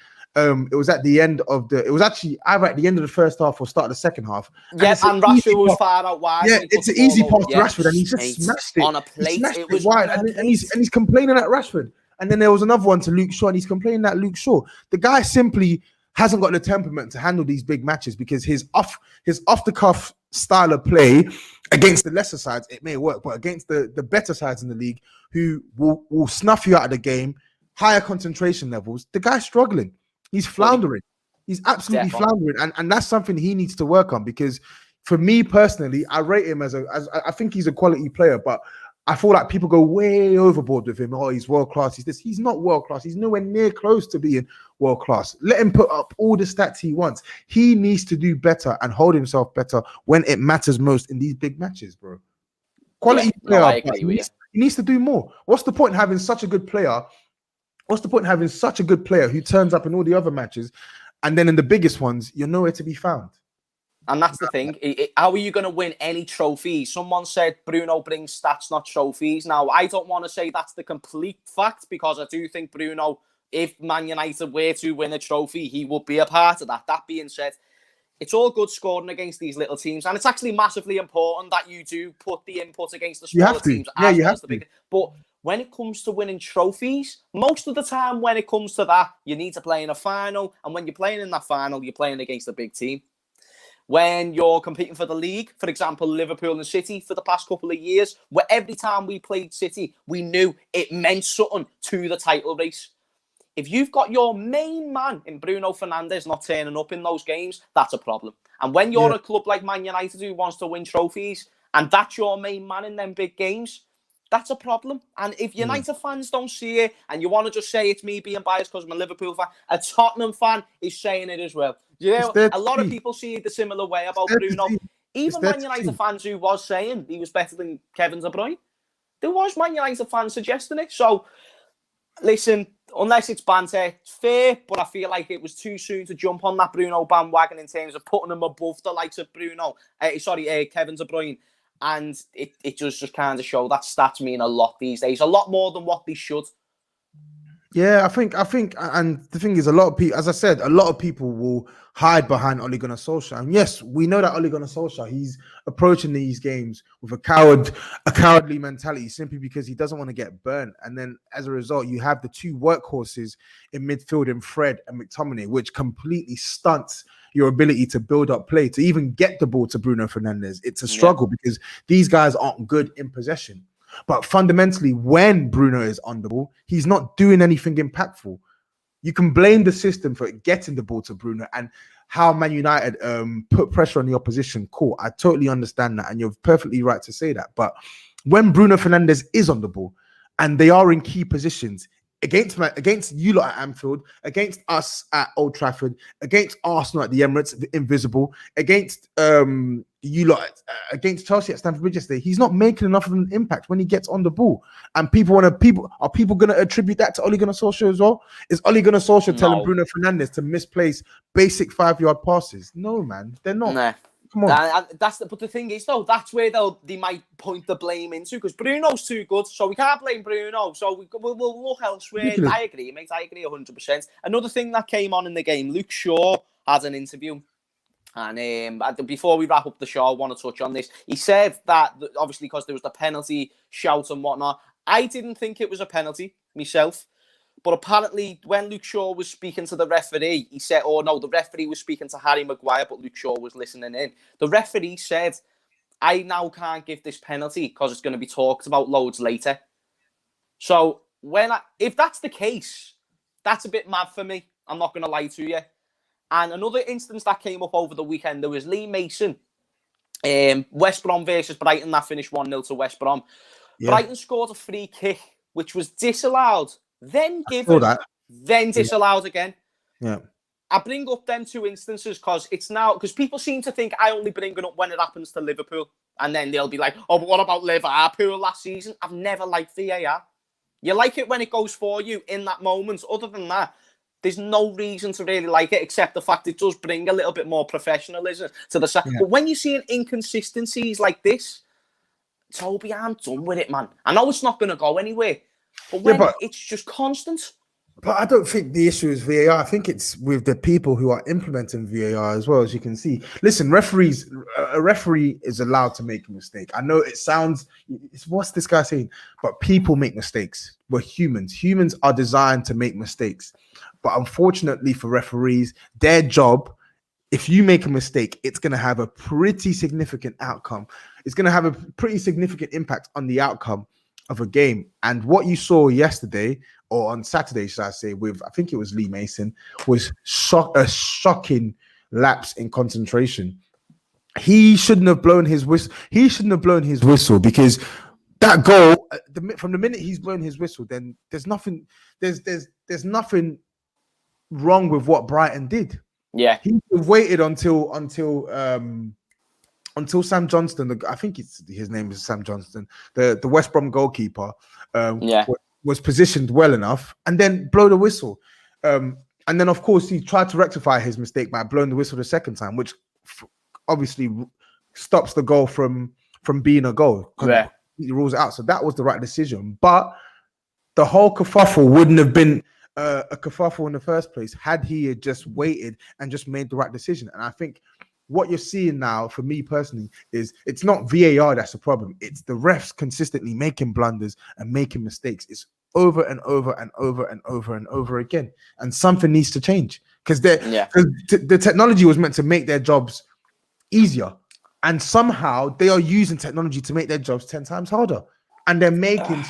B: It was at the end of the. It was actually either at the end of the first half or start of the second half.
A: And Rashford was far out wide.
B: Yeah, it's an easy pass to Rashford, and he just smashed it
A: on a plate.
B: It was wide, and he's complaining at Rashford. And then there was another one to Luke Shaw, and he's complaining at Luke Shaw. The guy simply hasn't got the temperament to handle these big matches, because his off the cuff style of play against the lesser sides, it may work, but against the better sides in the league, who will snuff you out of the game, higher concentration levels, the guy's struggling. He's floundering. He's absolutely floundering, and that's something he needs to work on. Because for me personally, I rate him as I think he's a quality player, but I feel like people go way overboard with him. Oh, he's world class. He's this. He's not world class. He's nowhere near close to being world class. Let him put up all the stats he wants. He needs to do better and hold himself better when it matters most in these big matches, bro. Quality player. He needs to do more. What's the point in having such a good player? What's the point in having such a good player who turns up in all the other matches, and then in the biggest ones, you're nowhere to be found?
A: And that's the thing. How are you going to win any trophies? Someone said Bruno brings stats, not trophies. Now, I don't want to say that's the complete fact, because I do think Bruno, if Man United were to win a trophy, he would be a part of that. That being said, it's all good scoring against these little teams, and it's actually massively important that you do put the input against the smaller teams.
B: Yeah, you have to.
A: But when it comes to winning trophies, most of the time when it comes to that, you need to play in a final, and when you're playing in that final, you're playing against a big team. When you're competing for the league, for example, Liverpool and City for the past couple of years, where every time we played City, we knew it meant something to the title race. If you've got your main man in Bruno Fernandes not turning up in those games, that's a problem. And when you're a club like Man United who wants to win trophies, and that's your main man in them big games, that's a problem. And if United fans don't see it, and you want to just say it's me being biased because I'm a Liverpool fan, a Tottenham fan is saying it as well. You know, a lot of people see it the similar way about Bruno. Even Man United fans who was saying he was better than Kevin De Bruyne, there was Man United fans suggesting it. So, listen, unless it's banter, it's fair, but I feel like it was too soon to jump on that Bruno bandwagon in terms of putting him above the likes of Kevin De Bruyne. And it just kind of show that stats mean a lot these days, a lot more than what they should.
B: Yeah, I think, and the thing is, a lot of people, as I said, a lot of people will hide behind Ole Gunnar Solskjaer. And yes, we know that Ole Gunnar Solskjaer, he's approaching these games with a cowardly mentality, simply because he doesn't want to get burnt. And then as a result, you have the two workhorses in midfield in Fred and McTominay, which completely stunts your ability to build up play, to even get the ball to Bruno Fernandes. It's a struggle because these guys aren't good in possession. But fundamentally, when Bruno is on the ball, he's not doing anything impactful. You can blame the system for getting the ball to Bruno and how Man United put pressure on the opposition. Cool, I totally understand that, and you're perfectly right to say that. But when Bruno Fernandes is on the ball and they are in key positions, against you lot at Anfield, against us at Old Trafford, against Arsenal at the Emirates, Invisible, against you lot against Chelsea at Stamford Bridge yesterday, he's not making enough of an impact when he gets on the ball. And are people going to attribute that to Ole Gunnar Solskjaer as well? Is Ole Gunnar Solskjaer telling Bruno Fernandes to misplace basic 5-yard passes? No, man, they're not.
A: Nah. Come on. But the thing is, though, that's where they might point the blame into, because Bruno's too good, so we can't blame Bruno. So we'll look elsewhere. I agree, mate. I agree 100%. Another thing that came on in the game, Luke Shaw had an interview, and before we wrap up the show, I want to touch on this. He said that obviously because there was the penalty shout and whatnot, I didn't think it was a penalty myself. But apparently, when Luke Shaw was speaking to the referee, he said, the referee was speaking to Harry Maguire, but Luke Shaw was listening in. The referee said, I now can't give this penalty because it's going to be talked about loads later. So, if that's the case, that's a bit mad for me. I'm not going to lie to you. And another instance that came up over the weekend, there was Lee Mason, West Brom versus Brighton, that finished 1-0 to West Brom. Yeah. Brighton scored a free kick, which was disallowed. Then given, then disallowed again.
B: Yeah.
A: I bring up them two instances because people seem to think I only bring it up when it happens to Liverpool, and then they'll be like, "Oh, but what about Liverpool last season?" I've never liked VAR. You like it when it goes for you in that moment. Other than that, there's no reason to really like it, except the fact it does bring a little bit more professionalism to the side. Yeah. But when you're seeing inconsistencies like this, Toby, I'm done with it, man. I know it's not going to go anywhere. But it's just constant.
B: But I don't think the issue is VAR. I think it's with the people who are implementing VAR as well, as you can see. Listen, a referee is allowed to make a mistake. I know it sounds, what's this guy saying? But people make mistakes. We're humans. Humans are designed to make mistakes. But unfortunately for referees, their job, if you make a mistake, it's going to have a pretty significant outcome. It's going to have a pretty significant impact on the outcome of a game. And what you saw yesterday, or on Saturday, should I say, with, I think it was Lee Mason, was a shocking lapse in concentration. He shouldn't have blown his whistle. Because that goal, from the minute he's blown his whistle, then there's nothing wrong with what Brighton did.
A: Yeah.
B: He waited until Sam Johnston, I think his name is Sam Johnston, the West Brom goalkeeper, was positioned well enough, and then blow the whistle. And then, of course, he tried to rectify his mistake by blowing the whistle the second time, which obviously stops the goal from being a goal.
A: Yeah.
B: He rules it out. So that was the right decision. But the whole kerfuffle wouldn't have been a kerfuffle in the first place had he had just waited and just made the right decision. And I think what you're seeing now, for me personally, is it's not VAR that's the problem. It's the refs consistently making blunders and making mistakes. It's over and over and over and over and over again. And something needs to change because the technology was meant to make their jobs easier. And somehow they are using technology to make their jobs 10 times harder. And they're making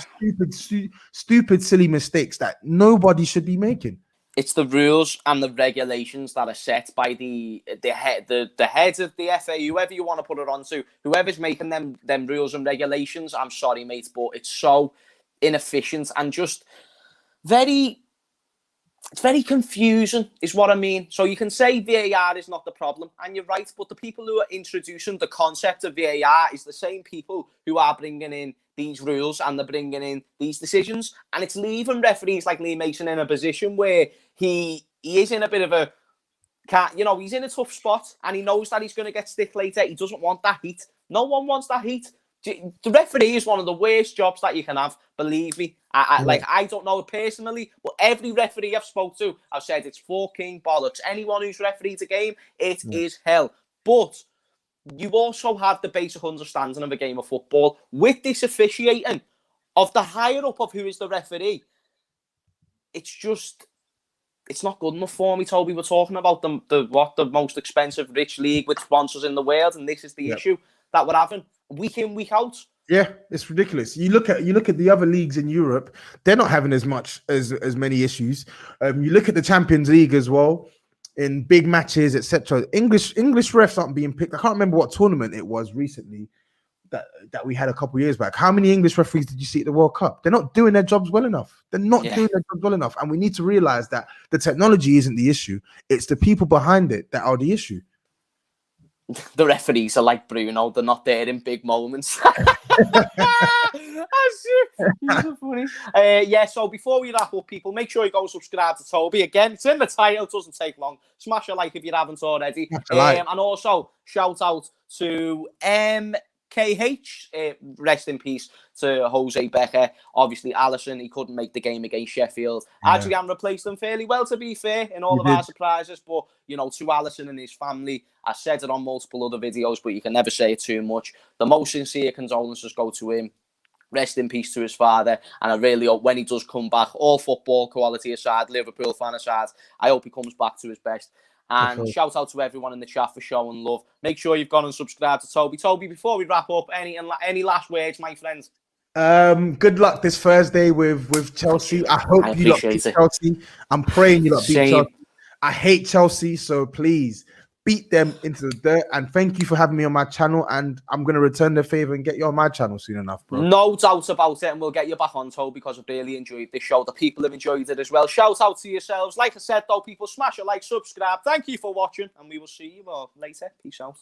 B: stupid, silly mistakes that nobody should be making.
A: It's the rules and the regulations that are set by the heads of the FA, whoever you want to put it onto, whoever's making them rules and regulations. I'm sorry, mate, but it's so inefficient and just it's very confusing, is what I mean. So you can say VAR is not the problem, and you're right, but the people who are introducing the concept of VAR is the same people who are bringing in these rules and they're bringing in these decisions, and it's leaving referees like Lee Mason in a position where he is in a bit of a, he's in a tough spot, and he knows that he's going to get stick later. He doesn't want that heat. No one wants that heat. The referee is one of the worst jobs that you can have. Believe me. I don't know it personally, but every referee I've spoke to, I've said it's fucking bollocks. Anyone who's refereed a game, it is hell. But you also have the basic understanding of a game of football with this officiating of the higher up of who is the referee. It's not good enough for me, Toby. We're talking about the most expensive rich league with sponsors in the world, and this is the issue that we're having week in, week out.
B: Yeah, it's ridiculous. You look at the other leagues in Europe; they're not having as many issues. You look at the Champions League as well, in big matches, etc. English refs aren't being picked. I can't remember what tournament it was recently that we had a couple of years back. How many English referees did you see at the World Cup? They're not doing their jobs well enough. And we need to realize that the technology isn't the issue. It's the people behind it that are the issue.
A: The referees are like Bruno. They're not there in big moments. So funny. So before we wrap up, people, make sure you go subscribe to Toby. Again, it's in the title. It doesn't take long. Smash a like if you haven't already. And also, shout out to KH, rest in peace to Jose Becker. Obviously, Alisson, he couldn't make the game against Sheffield. Adrian replaced him fairly well, to be fair, in all of our surprises. But, to Alisson and his family, I said it on multiple other videos, but you can never say it too much. The most sincere condolences go to him. Rest in peace to his father. And I really hope when he does come back, all football quality aside, Liverpool fan aside, I hope he comes back to his best. And shout out to everyone in the chat for showing love. Make sure you've gone and subscribed to Toby. Toby, before we wrap up, any last words, my friends?
B: Good luck this Thursday with Chelsea. I hope you lot beat Chelsea. I'm praying you lot beat Chelsea. I hate Chelsea, so please beat them into the dirt. And thank you for having me on my channel. And I'm going to return the favor and get you on my channel soon enough, bro.
A: No doubt about it. And we'll get you back on, Toby, because I've really enjoyed this show. The people have enjoyed it as well. Shout out to yourselves. Like I said, though, people, smash a like, subscribe. Thank you for watching. And we will see you all later. Peace out.